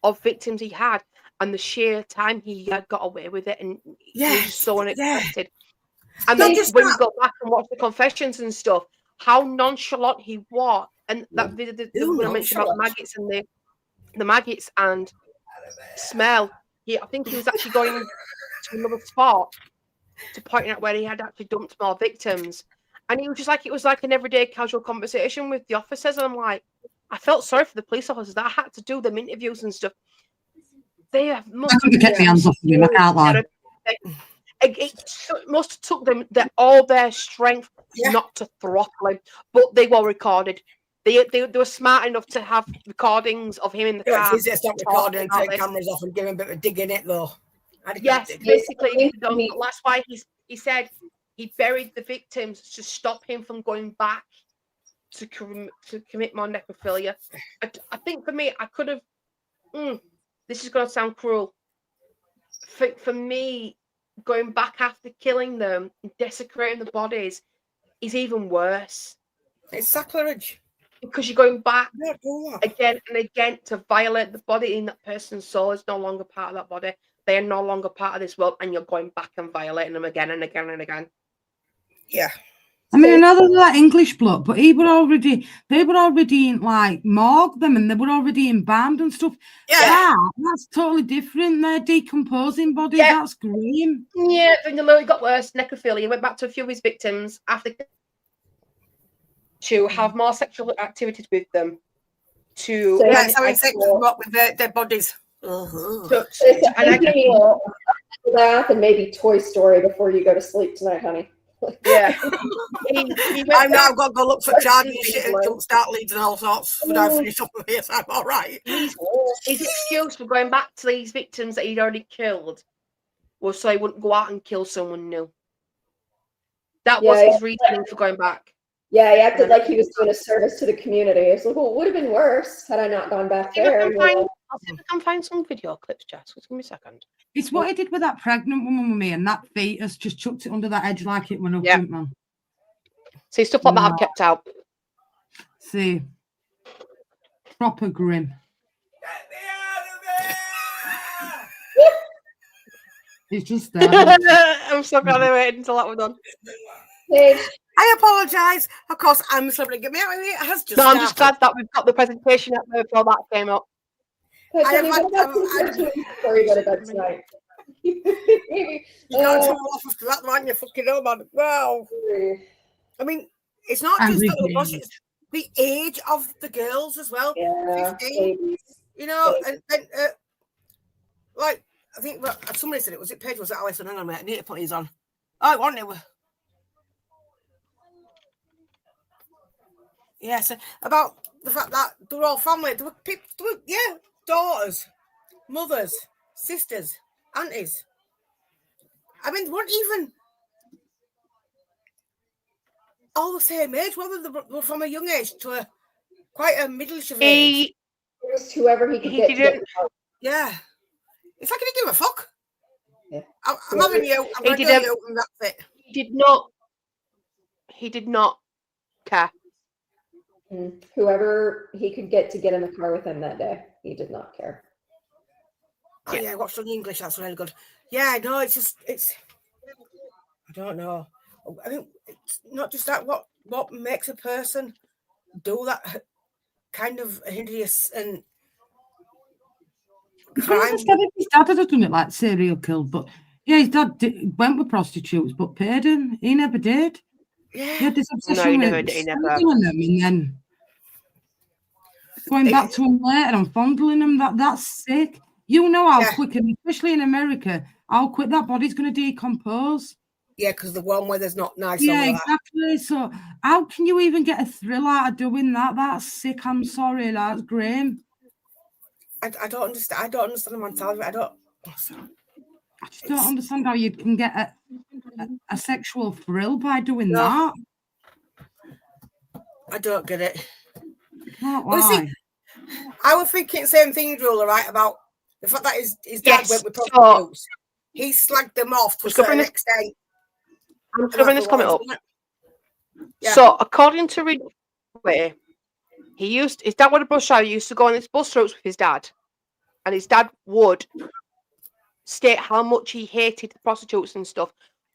of victims he had and the sheer time he had got away with it, and he was just so unexpected. And then when you go back and watch the confessions and stuff, how nonchalant he was, and that when I mentioned about the maggots and the maggots and smell, I think he was actually going to another spot to point out where he had actually dumped more victims. And it was like an everyday casual conversation with the officers. And I'm like, I felt sorry for the police officers that I had to do them interviews and stuff. They must have get my hands off of him, I can't lie. It must have took them all their strength not to throttle him, but they were recorded. They were smart enough to have recordings of him in the car. It's easy to stop recording and take cameras off and give him a bit of digging it, though. Yes, basically. That's why he said he buried the victims to stop him from going back to commit more necrophilia. I think for me, I could have. This is going to sound cruel. For me, going back after killing them, desecrating the bodies, is even worse. It's sacrilege. Because you're going back Don't do that. again and again to violate the body, and that person's soul is no longer part of that body. They are no longer part of this world, and you're going back and violating them again and again and again. Yeah. I mean, another that English bloke, but they were already in like morgue them, and they were already embalmed and stuff. Yeah. That's totally different. They're decomposing bodies. Yeah. That's grim. Yeah, then it got worse. Necrophilia. He went back to a few of his victims after to have more sexual activities with them. So that's how sex work with their bodies. And maybe Toy Story before you go to sleep tonight, honey. Yeah. I've now got to go look for charging shit and don't start leads and all sorts when I finish up with this. I'm all right. His excuse for going back to these victims that he'd already killed was so he wouldn't go out and kill someone new. That was his reasoning for going back. Yeah, he acted like he was doing a service to the community. It's like, well, it would have been worse had I not gone back there. I'll see if I can find some video clips, Jess. Just give me a second. It's what he did with that pregnant woman with me, and that fetus just chucked it under that edge like it went up, didn't man? See, stuff like that I've kept out. See, proper grim. It's just there. I'm so glad I waited until that was done. I apologise. Of course, I'm a celebrity. Get me out of here. It has just I'm just glad that we've got the presentation up there before that came up. Before you go to bed tonight. You got to off after that, man. You fucking know, man. Wow. I mean, it's not just it's the age of the girls as well. Yeah, 15. You know, and like I think somebody said was it Paige? Was it Alison? Hang on a minute. I need to put these on. Oh, I want it. Yes, about the fact that they were all family. They were daughters, mothers, sisters, aunties. I mean, they weren't even all the same age. Whether they were from a young age to quite a middle-ish age. Just whoever he could get. Yeah, it's like he didn't give a fuck. Yeah. I'm having you. I'm going to get you, and that's it. He did not care. Whoever he could get in the car with him that day, he did not care. Oh yeah, I watched on English. That's really good. Yeah, no, it's I don't know. I mean, it's not just that. What makes a person do that kind of hideous and crime? His dad had done it like serial killed, but his dad went with prostitutes, but paid him. He never did. Yeah. He had this obsession with he never. them, and then going back to him later and fondling them. That's sick. You know how quick, and especially in America, how quick that body's going to decompose. Yeah, because the one where there's not nice. Yeah, exactly. So how can you even get a thrill out of doing that? That's sick. I'm sorry. That's grim. I don't understand. I don't understand the mentality. I just don't understand how you can get a sexual thrill by doing that. I don't get it. Why? See, I was thinking the same thing, Drula, right? About the fact that his dad went with prostitutes. He slagged them off to a certain extent. I'm covering this comment up. Yeah. So, according to Ridgway, his dad was a bus driver. He used to go on these bus routes with his dad, and his dad would state how much he hated the prostitutes and stuff,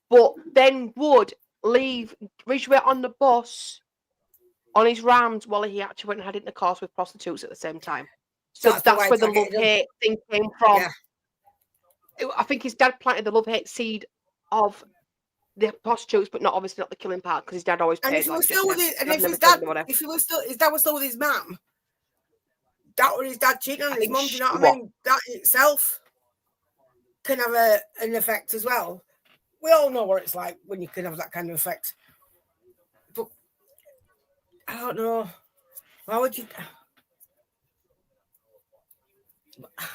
but then would leave Ridgway on the bus on his rounds while he actually went and had intercourse with prostitutes at the same time. So that's where the love-hate thing came from. Yeah. I think his dad planted the love-hate seed of the prostitutes, but obviously not the killing part, because his dad always paid. And if his dad was still with his mum, that was his dad cheating on his mum. Do you know what I mean? That itself can have an effect as well. We all know what it's like when you can have that kind of effect. But I don't know. Why would you?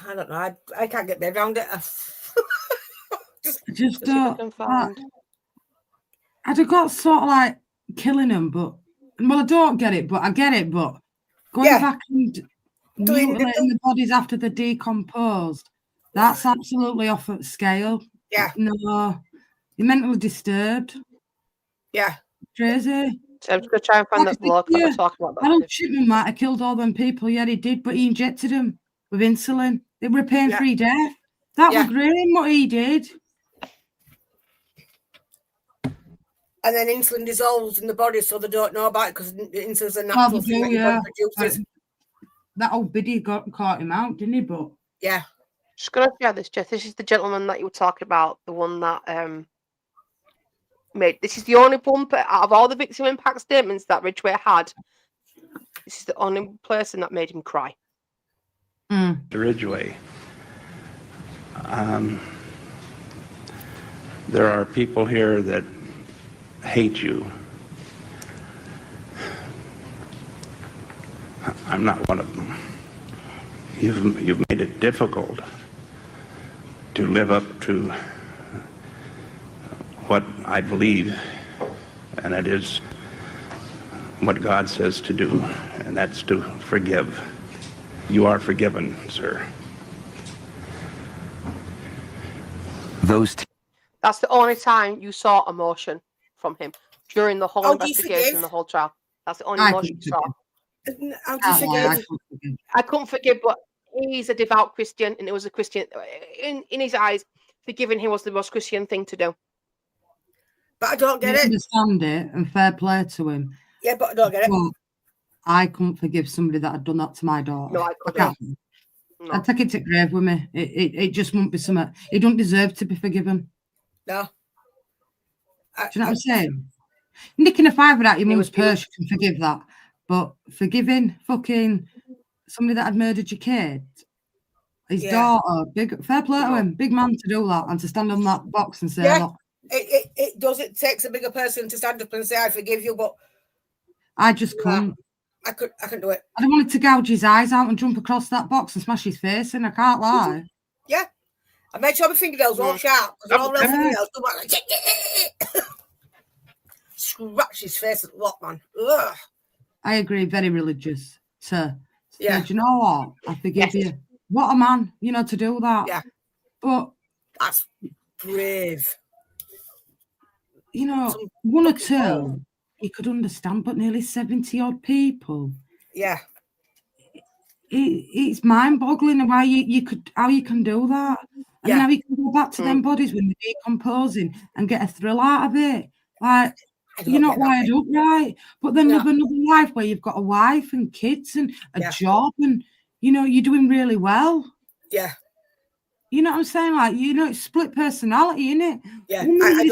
I don't know. I can't get my head around it. I'd have got sort of like killing him, but Well, I don't get it, but I get it. But going back and mutilating the bodies after they're decomposed, that's absolutely off at scale. Yeah. No, you're mentally disturbed. Yeah. Crazy. So I'm just going to try and find that blog that we're talking about. Harold Shipman might have killed all them people. Yeah, he did, but he injected them with insulin. They were a pain-free death. That was great what he did. And then insulin dissolves in the body, so they don't know about it because insulin's a natural thing that your body produces. That old biddy caught him out, didn't he? But yeah. Just going to share this, Jeff. This is the gentleman that you were talking about, the one that made. This is the only one out of all the victim impact statements that Ridgway had. This is the only person that made him cry. Ridgway. There are people here that hate you. I'm not one of them. You've made it difficult to live up to what I believe, and it is what God says to do, and that's to forgive. You are forgiven, sir. That's the only time you saw emotion from him during the whole investigation and the whole trial. That's the only emotion you saw. I couldn't forgive, but he's a devout Christian, and it was a Christian in his eyes. Forgiving him was the most Christian thing to do. But I don't get it. I understand it, and fair play to him. Yeah, but I don't get it. But I couldn't forgive somebody that had done that to my daughter. No, I couldn't. No. I'd take it to grave with me. It just won't be something. He don't deserve to be forgiven. No. Do you know what I'm saying? Nicking a fiver at your mum's purse, you can forgive that. But forgiving fucking somebody that had murdered your kid, his daughter, fair play to him, big man to do that and to stand on that box and say, look. It does. It takes a bigger person to stand up and say, I forgive you, but I just couldn't. I couldn't do it. I don't want to gouge his eyes out and jump across that box and smash his face in. I can't lie. Yeah. I made sure my fingernails were all sharp because all real fingernails come back like scratch his face a lot, man. Ugh. I agree, very religious. Do you know what? I forgive you. What a man, to do that. Yeah. But that's brave. One or two you could understand, but nearly 70-odd people. Yeah. It's mind-boggling how you can do that. And how you can go back to them bodies when they're decomposing and get a thrill out of it. Like, you're not wired up right. But then live another life where you've got a wife and kids and a job and, you're doing really well. Yeah. You know what I'm saying? Like, it's split personality, isn't it? Yeah, I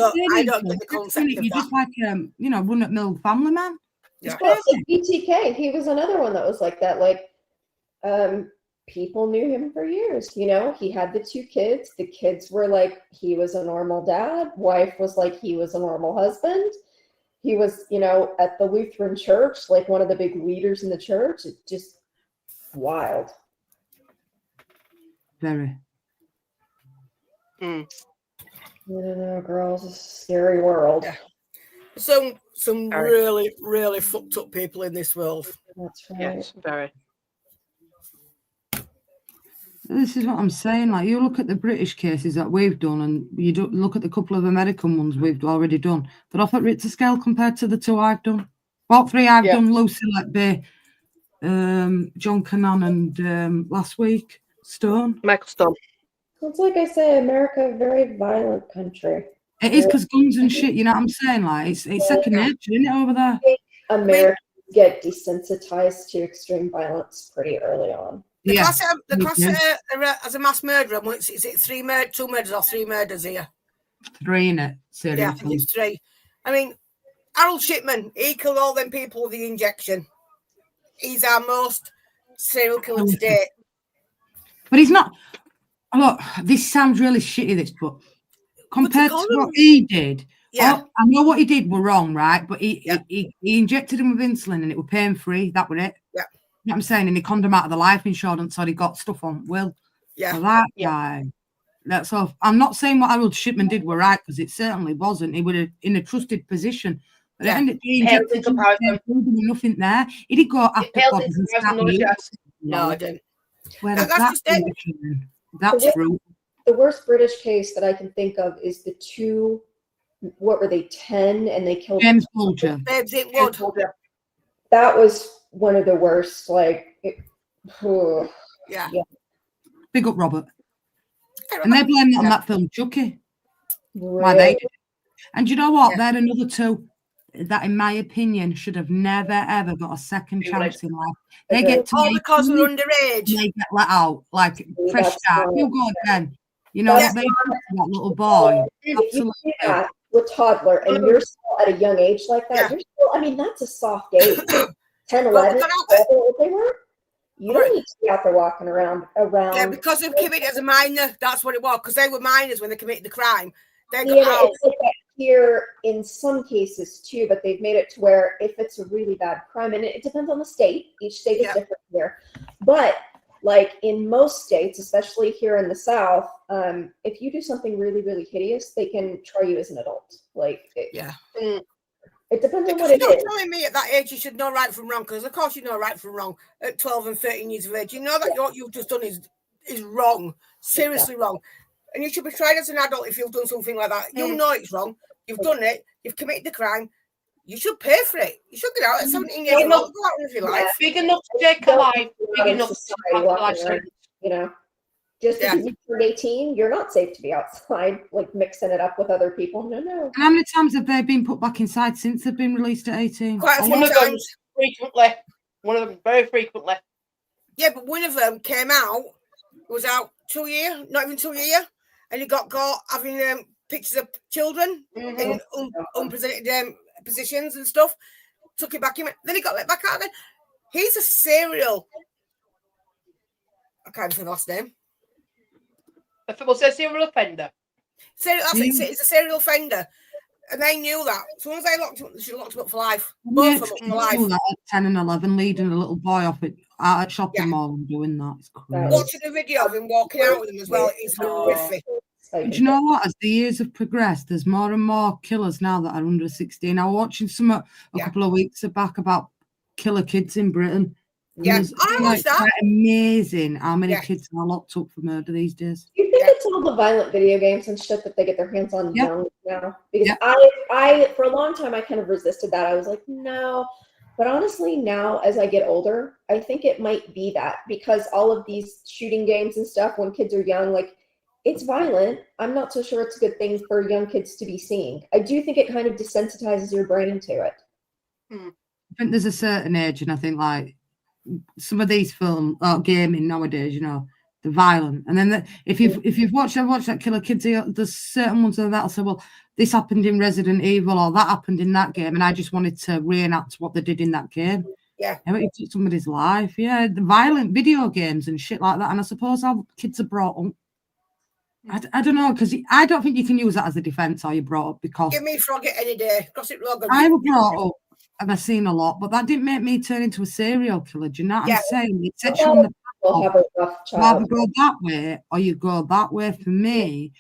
don't get the concept of you're that. just like, run-at-mill family man. Yeah. Well, BTK, he was another one that was like that. Like, people knew him for years. He had the 2 kids. The kids were like, he was a normal dad. Wife was like, he was a normal husband. He was, at the Lutheran church, like one of the big leaders in the church. It's just wild. Very. I don't know, girls. It's a scary world. Yeah. Some really, really fucked up people in this world. That's right. Yes, very. This is what I'm saying. Like, you look at the British cases that we've done, and you look at the couple of American ones we've already done. They're off at Richter scale compared to the 2 I've done. Well, 3 I've done: Lucy Letby, John Cannon, and last week Michael Stone. It's like I say, America, a very violent country. It is because guns and shit. You know what I'm saying? Like, it's second nature, isn't it, over there? Americans get desensitized to extreme violence pretty early on. The class as a mass murderer, is it 2 murders or 3 murders here? 3 in it. Yeah, I think it's 3. I mean, Harold Shipman, he killed all them people with the injection. He's our most serial killer to date. But he's not. Look, this sounds really shitty, but compared to what he did, I know what he did were wrong, right? But he injected him with insulin and it was pain-free. That was it. Yeah. You know what I'm saying? And he conned him out of the life insurance, so he got stuff on Will. Yeah. So that guy. That's all. I'm not saying what Harold Shipman did were right, because it certainly wasn't. He was in a trusted position. But at the end of the day, Pales in injected him, comparison. nothing there. He did go after pales bodies in and start comparison, mutilating. No, I didn't. Whereas That's that's just it. That's brutal. The worst British case that I can think of is the two, what were they, 10, and they killed James Bulger. Babes in Wood. That was one of the worst. Like, Yeah. Big up, Robert. And they blame it on that film, Chucky. Why really? they did it. And you know what? Yeah. They're another two that, in my opinion, should have never, ever got a second chance in life. They get to all because they're underage. they get let out, like fresh That's start. right. You go again. You know That's what they did to that little boy. If you Absolutely. do that with toddler and you're still at a young age like that, Yeah. you're still, I mean, that's a soft age. 10, Well, 11, look at what they were. You don't need to be out there walking around. Yeah, because they've committed as a minor. That's what it was. Because they were minors when they committed the crime. They got Yeah, out. it's like that here in some cases too, but they've made it to where if it's a really bad crime, and it depends on the state, each state is different here. But like in most states, especially here in the South, if you do something really, really hideous, they can try you as an adult. Like, it depends on what it is. Telling me at that age you should know right from wrong, because of course you know right from wrong at 12 and 13 years of age. You know that what you've just done is wrong, seriously wrong. And you should be tried as an adult if you've done something like that. You know it's wrong. You've done it. You've committed the crime. You should pay for it. You should get out at 17 years old. Go out with your life. Big enough to take a life. Big enough to take a life. You know, just because you turned 18, you're not safe to be outside, like mixing it up with other people. No. And how many times have they been put back inside since they've been released at 18? Quite a few times. Frequently. One of them very frequently. Yeah, but one of them came out, was out 2 years, not even 2 years, and he got caught having pictures of children in unpresented positions and stuff. Took it back in. Then he got let back out again. He's a serial. I can't remember the last name. We'll say serial offender. He's a serial offender. And they knew that. As soon as they locked him up, they should have locked him up for life. Both of them up for life. That at 10 and 11, leading a little boy off out at shopping mall and doing that. It's crazy. Watching the video of him walking out with him as well is horrific. Do you know what? As the years have progressed, there's more and more killers now that are under 16. I was watching some a couple of weeks back about killer kids in Britain. Yeah, I watched that. Quite amazing how many kids are locked up for murder these days. Do you think it's all the violent video games and shit that they get their hands on young now? Because I for a long time I kind of resisted that. I was like, no. But honestly, now as I get older, I think it might be that, because all of these shooting games and stuff when kids are young, like, it's violent. I'm not so sure it's a good thing for young kids to be seeing. I do think it kind of desensitizes your brain to it. I think there's a certain age, and I think like some of these gaming nowadays, you know, they're violent. And then if you've watched that Killer Kids, there's certain ones of that'll say, well, this happened in Resident Evil or that happened in that game, and I just wanted to reenact what they did in that game. Yeah, it took somebody's life. Yeah, the violent video games and shit like that. And I suppose how kids are brought up. I don't know, because I don't think you can use that as a defence, how you brought up, because give me Frogget any day. Gossip Logan. I was brought up and I've seen a lot, but that didn't make me turn into a serial killer. Do you know what I'm saying? It sets you on the path. Either go that way or you go that way. For me,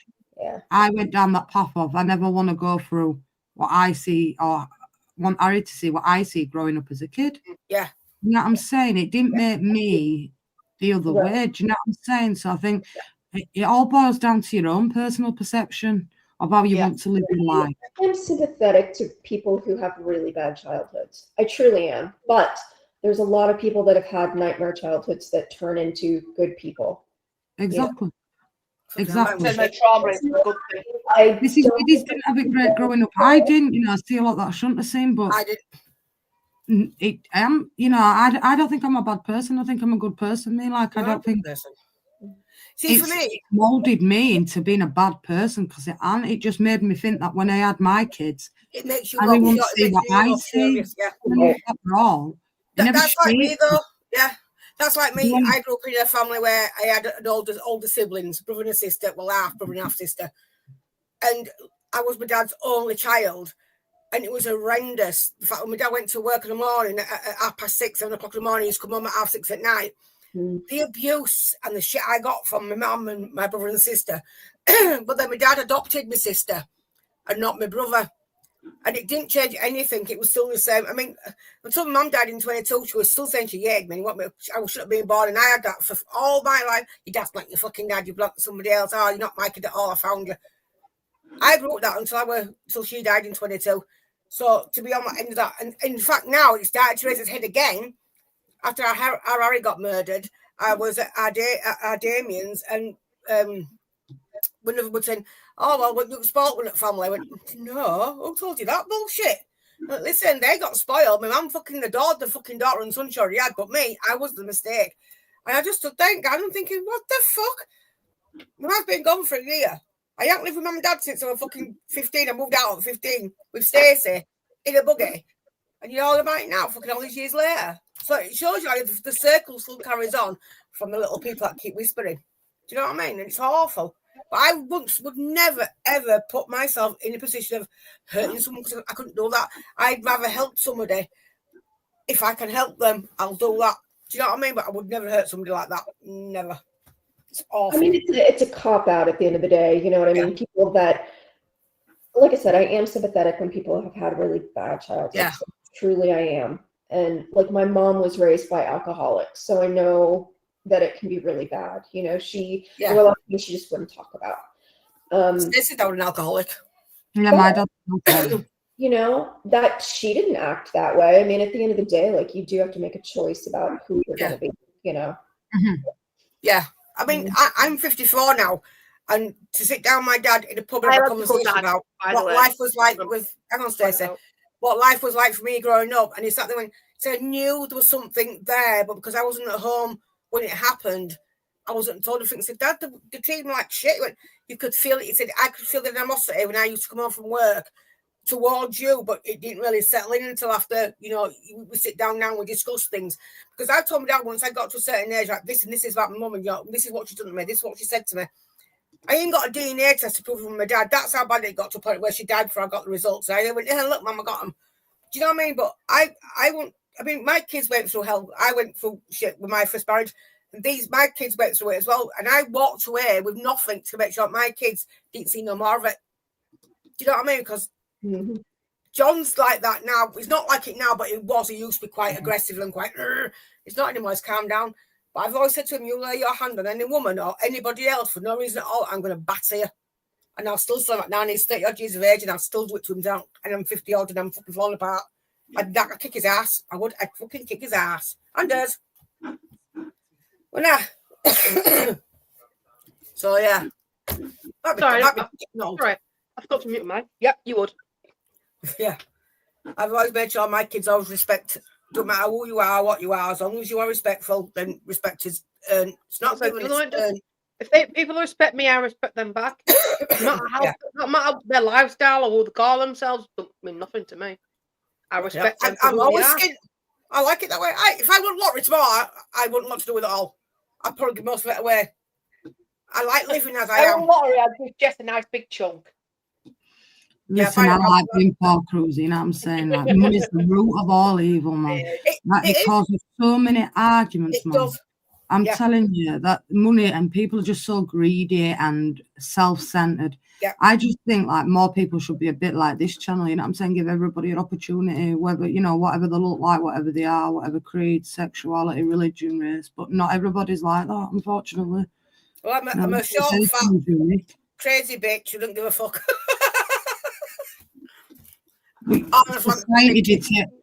I went down that path of I never want to go through what I see or want Harry to see what I see growing up as a kid. Yeah. You know what I'm saying? It didn't make me the other way. Do you know what I'm saying? So I think it all boils down to your own personal perception of how you want to live your life. I'm sympathetic to people who have really bad childhoods. I truly am. But there's a lot of people that have had nightmare childhoods that turn into good people. Exactly. Yeah. Exactly. This is didn't have it great growing up. I didn't, I see a lot that I shouldn't have seen, but I didn't. I don't think I'm a bad person. I think I'm a good person. I don't think See, for me, molded me into being a bad person, because it just made me think that when I had my kids, it makes you everyone see what I see. That's wrong. That's like me, though. Yeah, that's like me. I grew up in a family where I had older siblings, brother and a sister, well, half brother and half sister, and I was my dad's only child, and it was horrendous. In fact, when my dad went to work in the morning at 6:30, 7 o'clock in the morning, he'd come home at 6:30 at night. The abuse and the shit I got from my mum and my brother and sister. But then my dad adopted my sister and not my brother. And it didn't change anything. It was still the same. I mean, until my mum died in 22, she was still saying she hated me. I shouldn't have been born. And I had that for all my life. Your dad's like your fucking dad. You blocked somebody else. Oh, you're not my kid at all. I found you. I grew up that until she died in 22. So to be on my end of that. And in fact, now it started to raise its head again. After our Harry got murdered, I was at our Damien's, and one of them was saying, "Oh, well, you spoiled one at family." I went, "No, who told you that bullshit?" Listen, they got spoiled. My mum fucking adored the fucking daughter and son she already had, but me, I was the mistake. And I just stood there and I'm thinking, what the fuck? My mum's been gone for a year. I haven't lived with mum and dad since I was fucking 15. I moved out at 15 with Stacey in a buggy. And you're all about it now, fucking all these years later. So it shows you how the circle still carries on from the little people that keep whispering. Do you know what I mean? And it's awful. But I would never, ever put myself in a position of hurting someone because I couldn't do that. I'd rather help somebody. If I can help them, I'll do that. Do you know what I mean? But I would never hurt somebody like that. Never. It's awful. I mean, it's a cop-out at the end of the day. You know what I mean? People that, like I said, I am sympathetic when people have had really bad childhood. Yeah. So truly, I am. And like my mom was raised by alcoholics, so I know that it can be really bad. You know, there were a lot of things she just wouldn't talk about. This is an alcoholic. Yeah, my dad. You know, that she didn't act that way. I mean, at the end of the day, like you do have to make a choice about who you're going to be, you know? Mm-hmm. Yeah. I mean, I'm 54 now, and to sit down with my dad in a pub and have a conversation about what life was like with, hang on, Stacey, what life was like for me growing up. And he sat there and said, I knew there was something there, but because I wasn't at home when it happened, I wasn't told anything. He said, Dad, they treated me like shit. He went, you could feel it. He said, I could feel the animosity when I used to come home from work towards you, but it didn't really settle in until after, you know, we sit down now and we discuss things. Because I told my dad once I got to a certain age, like this and this is about my mum, and you know, this is what she done to me, this is what she said to me. I ain't got a DNA test to prove it from my dad. That's how bad it got to a point where she died before I got the results. I went, yeah, look, Mum, I got them. Do you know what I mean? But I mean, my kids went through hell. I went through shit with my first marriage. And my kids went through it as well. And I walked away with nothing to make sure my kids didn't see no more of it. Do you know what I mean? Because John's like that now. He's not like it now, but he was. He used to be quite aggressive and quite, it's not anymore. He's calmed down. But I've always said to him, you lay your hand on any woman or anybody else for no reason at all, I'm going to batter you. And I'll still say that now, and he's 30 odd years of age, and I'll still do it to him down. And I'm 50 odd, and I'm fucking falling apart. I'd kick his ass. I'd fucking kick his ass. And does. Well, now. So, yeah. Sorry. I've got to mute mine. Yep, you would. Yeah. I've always made sure my kids always respect. Don't matter who you are, what you are, as long as you are respectful, then respect is earned. It's not given, it's earned. If people respect me, I respect them back. No matter their lifestyle or who they call themselves, don't mean nothing to me. I respect them. I'm always scared. I like it that way. If I won lottery tomorrow, I wouldn't want to do with it all. I'd probably give most of it away. I like living as I am. won lottery, I'd give just a nice big chunk. Listen, I like being Paul Cruise, you know what I'm saying? Like, money's the root of all evil, man. It causes so many arguments, man. I'm telling you that money and people are just so greedy and self-centered. I just think like more people should be a bit like this channel, you know what I'm saying? Give everybody an opportunity, whether, you know, whatever they look like, whatever they are, whatever creed, sexuality, religion, race. But not everybody's like that, unfortunately. Well, I'm a short, fat, crazy bitch who don't give a fuck. Society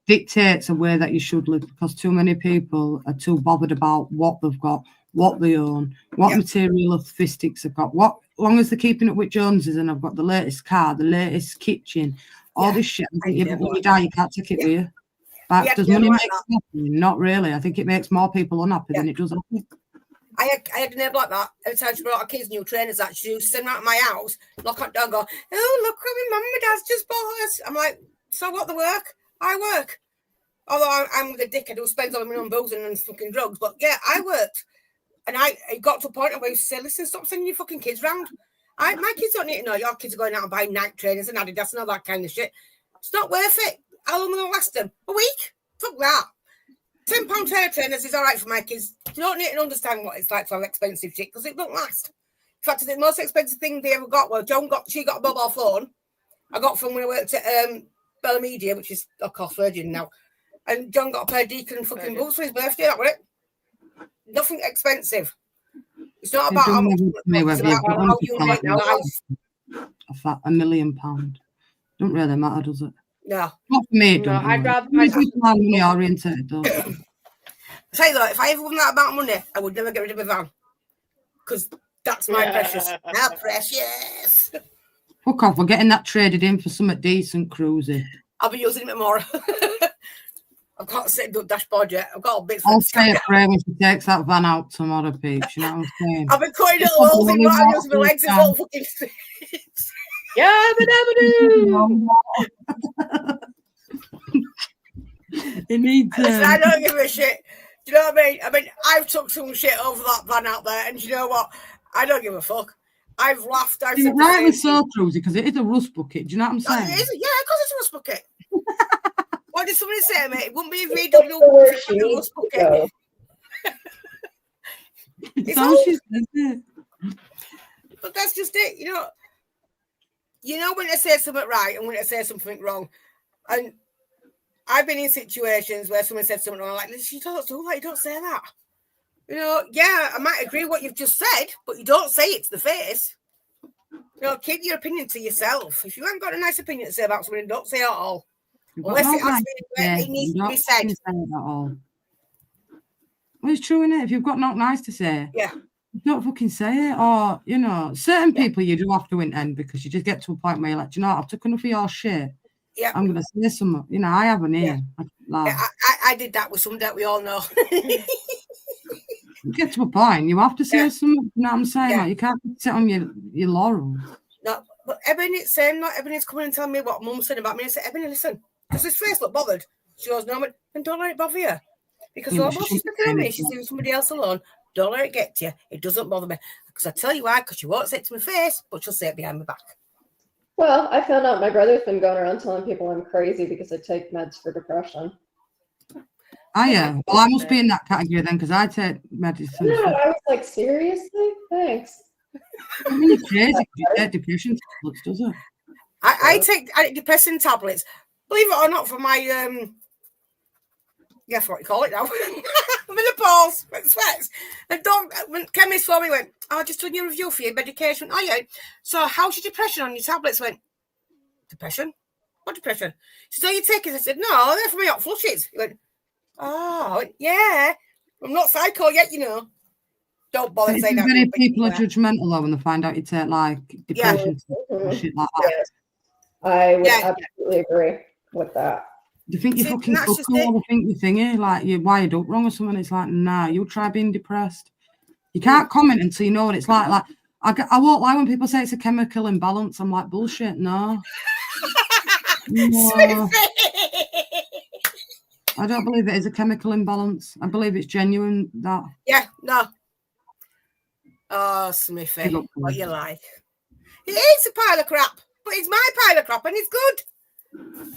dictates a way that you should live because too many people are too bothered about what they've got, what they own, what materialistics they've got. What long as they're keeping it with Joneses and I've got the latest car, the latest kitchen, all this shit. I think when you die, you can't take it with you. But does money make you happy? Not really. I think it makes more people unhappy than it does happy. I had a neighbour like that. Every time she brought her kids new trainers that she used to send them out of my house, knock on the door and go, oh, look what my mum and dad's just bought us. I'm like, so what the work? I work. Although I'm the dickhead who spends all my own boozing and fucking drugs. But yeah, I worked. And it got to a point where I used to say, listen, stop sending your fucking kids round. My kids don't need to know your kids are going out and buying Nike trainers and Adidas and all that kind of shit. It's not worth it. How long will it last them? A week? Fuck that. £10 pair of trainers is all right for my kids. You don't need to understand what it's like to have expensive shit because it don't last. In fact, the most expensive thing they ever got was she got a mobile phone I got from when I worked at Bella Media, which is, of course, Virgin now. And John got a pair of Deacon fucking boots for his birthday. That was it. Nothing expensive. It's not about how much. It's about how you make life. £1 million. Don't really matter, does it? No. Not for me, No, don't I'd rather. money oriented, though. Tell you though, if I ever won that amount of money, I would never get rid of my van. Because that's my precious. Now precious. Fuck off, we're getting that traded in for something decent, cruising. I'll be using it more. I've got to set the dashboard yet. I've got all bits. I'll say a prayer when she takes that van out tomorrow, Peach. You know what I'm saying? I've been cutting little holes in my hands, my legs is all fucking streets. Yeah, but It needs. I don't give a shit. Do you know what I mean? I mean, I've took some shit over that van out there, and you know what? I don't give a fuck. I've laughed. I've said rightly so, Cruisy, because it is a rust bucket. Do you know what I'm saying? It is, yeah, of course it's a rust bucket. What did somebody say, mate? It wouldn't be a VW rust bucket. It's all she says, it. But that's just it, you know when I say something right and when I say something wrong. And I've been in situations where someone said something wrong, like, you don't do that, you don't say that. You know, yeah, I might agree with what you've just said, but you don't say it to the face. You know, keep your opinion to yourself. If you haven't got a nice opinion to say about something, don't say it at all. Unless it has it needs to be said. Well, it's true, innit? If you've got not nice to say, don't fucking say it. Or, you know, certain people you do have to intend because you just get to a point where you're like, do you know what, I've took enough of your shit. Yeah. I'm going to say something. You know, I have an ear. I did that with some that we all know. You get to a point, you have to say something. You know what I'm saying? Yeah. Like, you can't sit on your laurels. No, but Ebony, it's not Ebony's coming and telling me what Mum said about me. I said, Ebony, listen, does his face look bothered? She goes, no, and don't let it bother you. Because while she's looking at me, she's leaving somebody else alone. Don't let it get to you. It doesn't bother me. Because I tell you why, because she won't say it to my face, but she'll say it behind my back. Well, I found out my brother's been going around telling people I'm crazy because I take meds for depression. Oh, yeah. Well, I must be in that category then because I take medicine. No, I was like, seriously? Thanks. I mean, it's crazy because you take depression tablets, does it? I take depressing tablets. Believe it or not, for my, guess what you call it now? Menopause, sweats. The chemist for me went, just doing your review for your medication. Oh, yeah. So how's your depression on your tablets? Went, depression? What depression? She said, you take it? I said, no, they're for me hot flushes. He went, oh, yeah. I'm not psycho yet, you know. Don't bother saying that. Many people are judgmental though when they find out you take like depression or shit like that. Yes. I would absolutely agree with that. Do you think you're fucking cool? Or think you're thingy, like you're wired up wrong or something? It's like, nah, you'll try being depressed. You can't comment until you know what it's like. Like I won't lie when people say it's a chemical imbalance. I'm like, bullshit, no. No. I don't believe it is a chemical imbalance. I believe it's genuine. That. Yeah, no. Oh, Smithy, what you like? It is a pile of crap, but it's my pile of crap and it's good.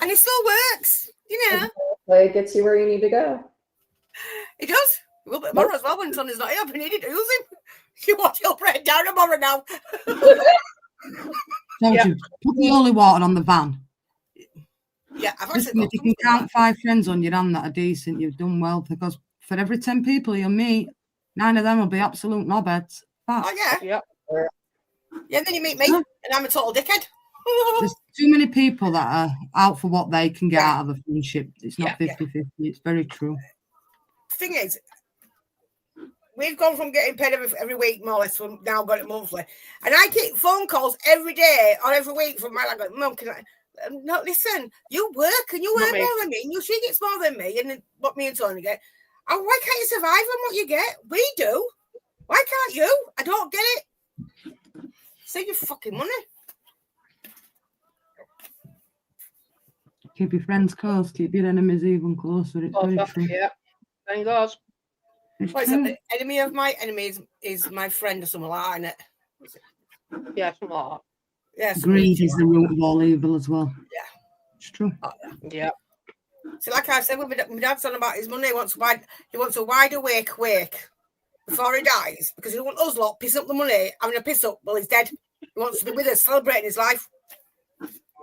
And it still works, you know. It gets you where you need to go. It does. A little bit tomorrow as well when Sonny's not here. We need to use him. You watch your bread down tomorrow now. Told you, put the holy water on the van. Yeah, I've Listen, if you can count 5 friends on your hand that are decent, you've done well, because for every 10 people you'll meet, 9 of them will be absolute knobheads. Oh, yeah. Yeah, and then you meet me, and I'm a total dickhead. There's too many people that are out for what they can get out of a friendship. It's not 50-50. It's very true. The thing is, we've gone from getting paid every week, more or less, from now got it monthly. And I get phone calls every day or every week from my like, Mum, can I? No, listen, you work and you earn more than me, and she gets more than me, and what me and Tony get. And why can't you survive on what you get? We do. Why can't you? I don't get it. Save your fucking money. Keep your friends close, keep your enemies even closer. It's very true. Yeah, thank God. What is it? The enemy of my enemy is my friend or something like that, isn't it? Yeah, something like that. Yeah, greed is the root of all evil as well. Yeah. It's true. Oh, yeah. So like I said, when my dad's on about his money, he wants a wide awake wake before he dies, because he don't want us lot pissing up the money, having a piss up while he's dead. He wants to be with us, celebrating his life.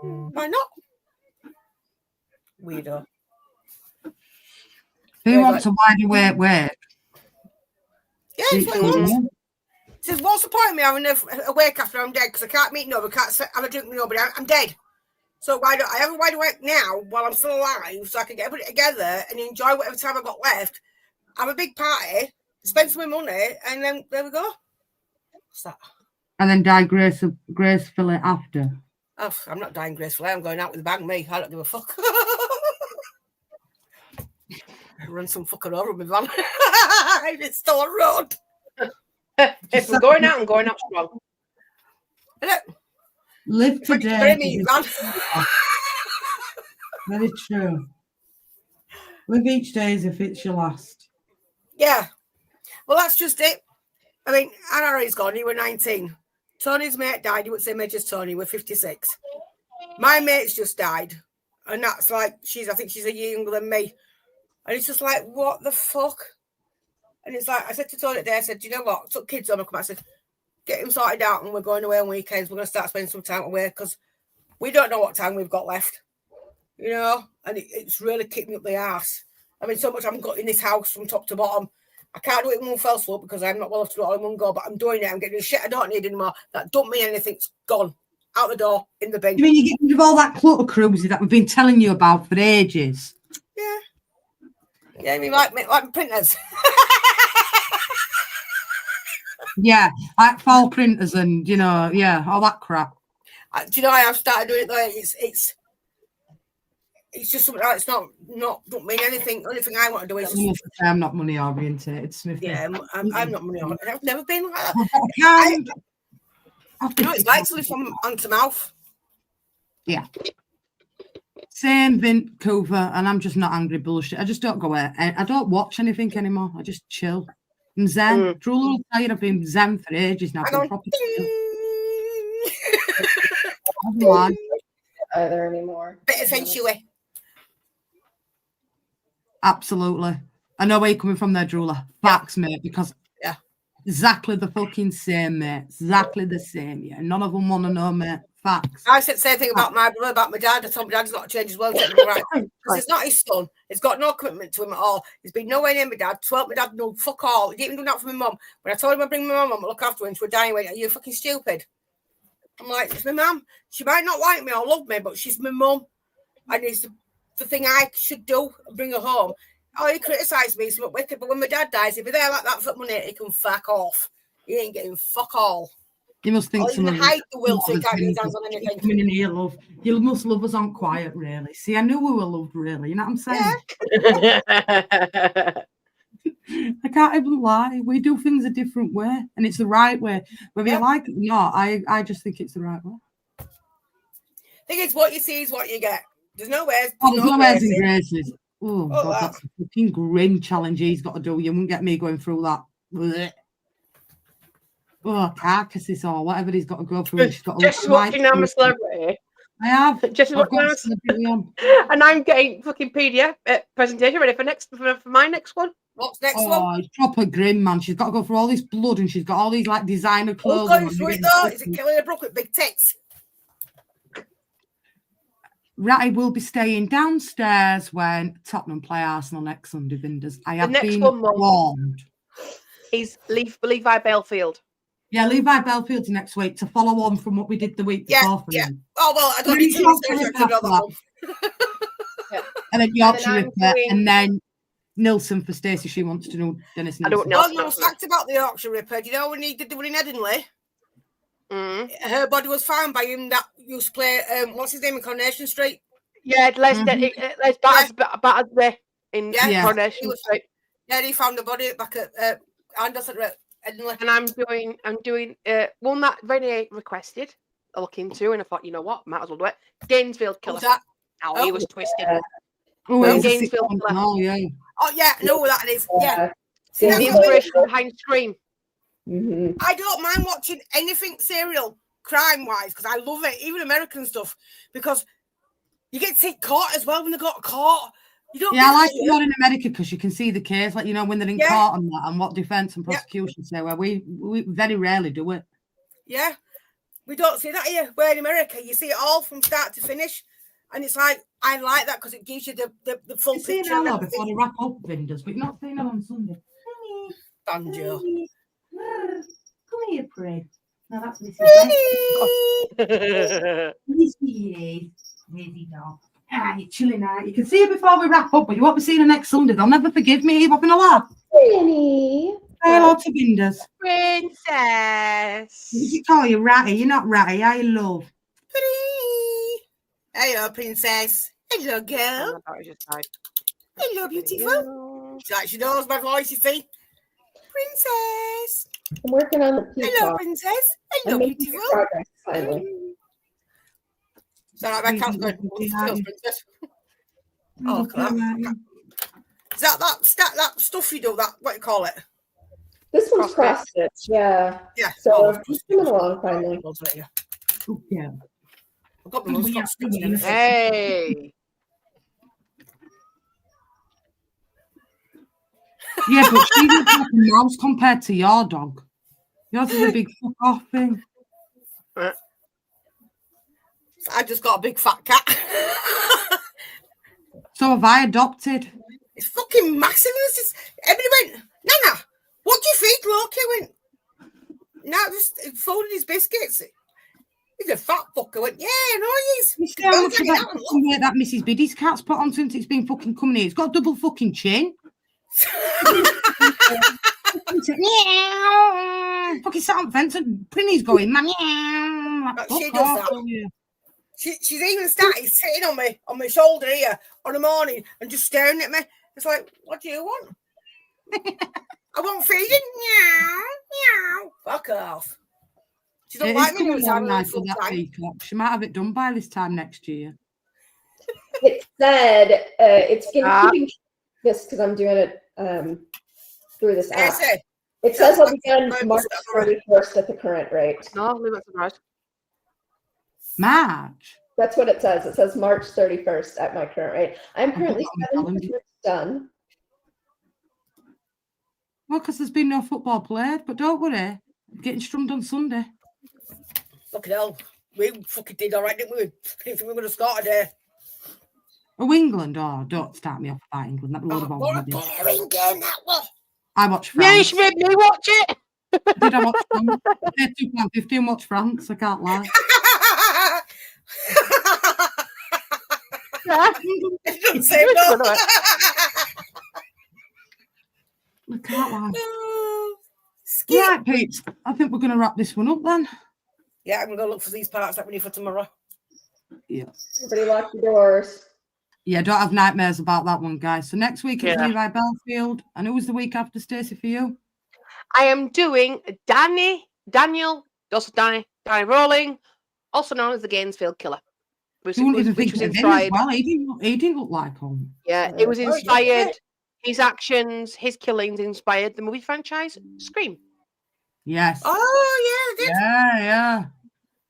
Why not? Weirdo. Who wants a wide awake wake? Yeah, that's what he wants. He says, what's the point of me having a wake after I'm dead? Because I can't meet nobody, can't have a drink with nobody. I'm dead. So why don't I have a wide awake now while I'm still alive so I can get everybody together and enjoy whatever time I've got left, have a big party, spend some money, and then there we go. What's that? And then die gracefully after. Oh, I'm not dying gracefully. I'm going out with a bang, me. I don't give a fuck. Run some fucker over with my van. If it's still a road. If we're going out, I'm going out strong. Live today. Very true. Live each day as if it's your last. Yeah. Well, that's just it. I mean, Harry's gone. He was 19. Tony's mate died. He was the same age as Tony. We're 56. My mate's just died. And that's like, I think she's a year younger than me. And it's just like, what the fuck? And it's like, I said to Tony today, I said, do you know what? I took kids on and come back. I said, get him sorted out and we're going away on weekends. We're going to start spending some time away because we don't know what time we've got left. You know? And it's really kicked me up the arse. I mean, so much I'm got in this house from top to bottom. I can't do it in one fell swoop because I'm not well enough to do it all in one go, but I'm doing it. I'm getting the shit I don't need anymore. That don't mean anything's gone. Out the door, in the bin. You mean you get rid of all that clutter cruising that we've been telling you about for ages? Yeah. Yeah, I mean, like printers. Yeah, like fall printers and, you know, yeah, all that crap. Do you know, I have started doing it like it's just something like it's not don't mean anything. Only thing I want to do is just, I'm not money oriented, Smithy. Yeah, I'm not money oriented. I've never been like that. You know, it's like something from hand to mouth. Yeah. Same Vancouver, and I'm just not angry bullshit. I just don't go out. I don't watch anything anymore. I just chill. I'm zen. Truly will tell you I've been zen for ages now. I don't either anymore. Bit of feng shui. Absolutely. I know where you're coming from there, Drula. Facts, mate, because exactly the fucking same, mate. Exactly the same, yeah. None of them want to know, mate. Facts. I said the same thing about my brother, about my dad. I told my dad's got to change his world. Right. Because it's not his son. He's got no commitment to him at all. He's been nowhere near my dad. Well, my dad, no, fuck all. He didn't even do that for my mum. When I told him I'd bring my mum and look after her and she was dying, went, are you fucking stupid? I'm like, it's my mum. She might not like me or love me, but she's my mum. And it's the thing I should do, bring her home. Oh, he criticised me, so wicked, but when my dad dies, if he's there like that for money, he can fuck off. He ain't getting fuck all. You must think some hide the will so he can't get his hands on anything. Coming in here, love. You must love us on quiet, really. See, I knew we were loved, really. You know what I'm saying? Yeah. I can't even lie. We do things a different way, and it's the right way. Whether you like it or not, I just think it's the right way. I think it's what you see is what you get. There's no ways. There's no ways and graces. Oh, God, that's a fucking grim challenge he's got to do. You won't get me going through that. Blech. Oh, carcasses or whatever he's got to go through. Just watching I'm a Celebrity. I have. Just watching I'm a Celebrity on. And I'm getting fucking PDF presentation ready for my next one. What's next one? Oh, it's proper grim, man. She's got to go through all this blood and she's got all these like designer clothes. Oh, God, it though. Is it Kelly Brook with big tits? Ratty will be staying downstairs when Tottenham play Arsenal next Sunday, Vinders. I have been warned. Is Levi Belfield. Yeah, Levi Belfield's next week to follow on from what we did the week before. Yeah. Oh, well, I don't need to know that one. And then Yorkshire Ripper, and then Nilsson for Stacey. She wants to know Dennis Nilsson. I don't know. No, fact about the Yorkshire Ripper. Do you know when he did the one in Edinburgh? Her body was found by him that used to play, what's his name, in Coronation Street? Yeah, Les Battersby in Coronation Street. Yeah, he found the body back at Anderson at Edinburgh. And I'm doing one that Renee requested I look into, and I thought, you know what, might as well do it. Gainesville Killer. Oh, he was twisted. Gainesville Killer. Oh, yeah. Oh, yeah, I know what that is. Yeah. See, the inspiration behind Scream. I don't mind watching anything serial crime-wise because I love it, even American stuff, because you get to take court as well when they got caught. I like it more in America because you can see the case, like, you know, when they're in court and what defense and prosecution say. Well, we very rarely do it. Yeah, We don't see that here. Where in America, you see it all from start to finish. And it's like, I like that because it gives you the full You've seen picture. Ella before the wrap up windows, but you've not seen her on Sunday. Banjo. Come here, Prig. No, that's Mrs. Really? Lazy dog. Ah, you're chilling out. You can see her before we wrap up, but you won't be seeing her next Sunday. They'll never forgive me. You're having a laugh. Winnie. Say hello to Binders. Princess. Did you call you Ratty? You're not Ratty. I love. Pretty. Hello, princess. Hello, girl. Oh, I just died. Hello, beautiful. She knows my voice, you see. Princess. I'm working on the peacock. Hello, princess. Hello, I'm making beautiful. progress finally. So my cat's going, princess. Oh, look at that. Is that stuff you do? That what you call it? This one's cross stitch, yeah. Yeah. So it's coming along finally. Yeah. I've got the cross stitch. Hey. Yeah, but she looks like a mouse compared to your dog. Yours is a big fuck off thing. I just got a big fat cat. So have I adopted. It's fucking massive. Everybody went, Nana, what do you feed Loki? I went, no, just folded his biscuits. He's a fat fucker. I went, yeah, no, he is. You see how much of that fucking weight that Mrs. Biddy's cat's put on since it's been fucking coming here? It's got a double fucking chin. Fucking sat on fence and Prinny's going, man. She does that. She's even started sitting on my shoulder here on the morning and just staring at me. It's like, what do you want? I want feeding. Meow, meow. Fuck off. She don't like me when I'm nice for that peacock. She might have it done by this time next year. It said it's keeping this because I'm doing it through this app. It says it'll be done March 31st at the current rate. No, leave it surprised. March. That's what it says. It says March 31st at my current rate. I'm currently 7% done. Well, because there's been no football played, but don't worry. I'm getting strummed on Sunday. Fucking hell. We fucking did all right, didn't we? I didn't think we were going to start a day. Oh, England? Oh, don't start me off about England. That was what a boring game that was. I watched France. Yeah, you should make me watch it. Did I watch France? I paid £2.50 and watch France. I can't lie. It doesn't say no. I can't lie. Right, Pete. I think we're going to wrap this one up then. Yeah, I'm going to go look for these parts that we need for tomorrow. Yeah. Everybody lock your doors. Yeah, don't have nightmares about that one, guys. So next week it's Levi Belfield. And who was the week after, Stacey, for you? I am doing Danny Rowling, also known as the Gainesville Killer. Which was inspired. Well, he didn't look like him. Yeah, it was inspired. His actions, his killings inspired the movie franchise Scream. Yes. Oh, yeah, Yeah.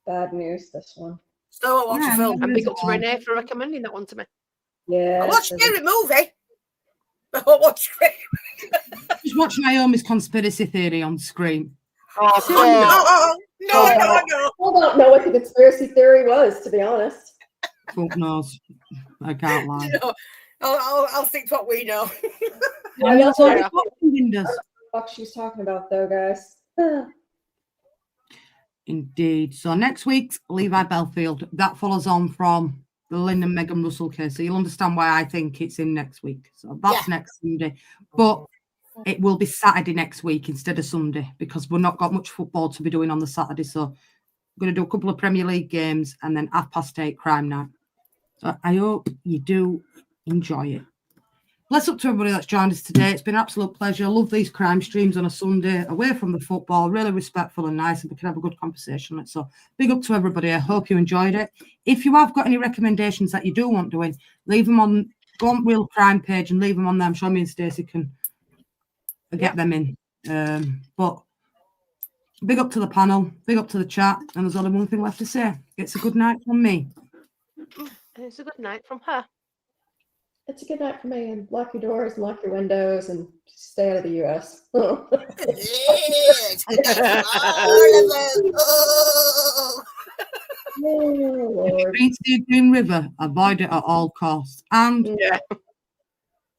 Bad news, this one. Still I watch the film. And big up to Renee for recommending that one to me. Yeah. I watched every movie. I watched Scream. Just watch Naomi's conspiracy theory on Scream. Oh, no. I don't know what the conspiracy theory was, to be honest. Fuck knows. I can't lie. No, I'll stick to what we know. What the fuck she's talking about, though, guys. Indeed. So next week's Levi Belfield. That follows on from the Lynn and Megan Russell case. So you'll understand why I think it's in next week. So that's next Sunday. But it will be Saturday next week instead of Sunday because we've not got much football to be doing on the Saturday. So we're going to do a couple of Premier League games and then 8:30 crime night. So I hope you do enjoy it. Bless up to everybody that's joined us today. It's been an absolute pleasure. I love these crime streams on a Sunday, away from the football, really respectful and nice, and we can have a good conversation on it. So big up to everybody. I hope you enjoyed it. If you have got any recommendations that you do want doing, leave them on, go on Real Crime page and leave them on there. I'm sure me and Stacey can get them in. But big up to the panel, big up to the chat, and there's only one thing left to say. It's a good night from me. And it's a good night from her. It's a good night for me. And lock your doors, and lock your windows, and stay out of the U.S. Yes. Lord. Reach the Green River, avoid it at all costs. And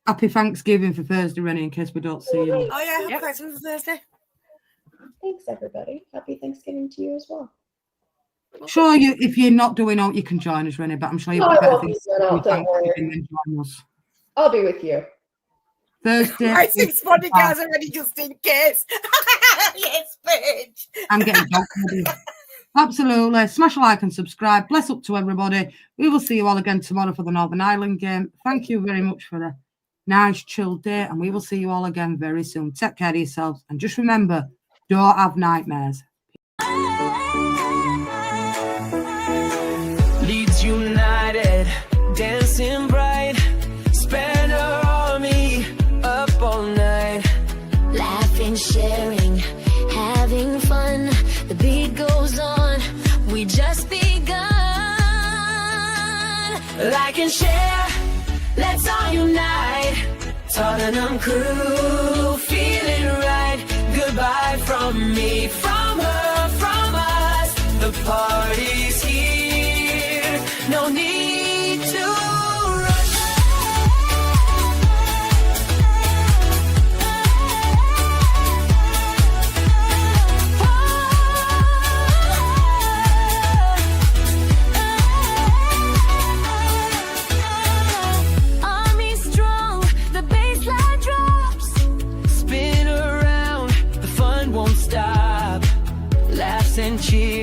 happy Thanksgiving for Thursday, Rennie, in case we don't see you. Oh yeah, happy Thanksgiving for Thursday. Thanks, everybody. Happy Thanksgiving to you as well. Sure, if you're not doing out, you can join us, Rennie, but I'm sure you've got better things to do than join us. I'll be with you. Thursday. I think Spotty guys already just in case. Yes, bitch. I'm getting dog ready. Absolutely. Smash a like and subscribe. Bless up to everybody. We will see you all again tomorrow for the Northern Ireland game. Thank you very much for a nice, chill day, and we will see you all again very soon. Take care of yourselves, and just remember, don't have nightmares. Leeds United, dancing bright, spend our army up all night, laughing, sharing, having fun. The beat goes on, we just begun. Like and share, let's all unite. Tottenham crew, feeling right. Goodbye from me, from her, from us. The party's here, no need to rush. Army strong, the baseline drops. Spin around, the fun won't stop. Laughs and cheers.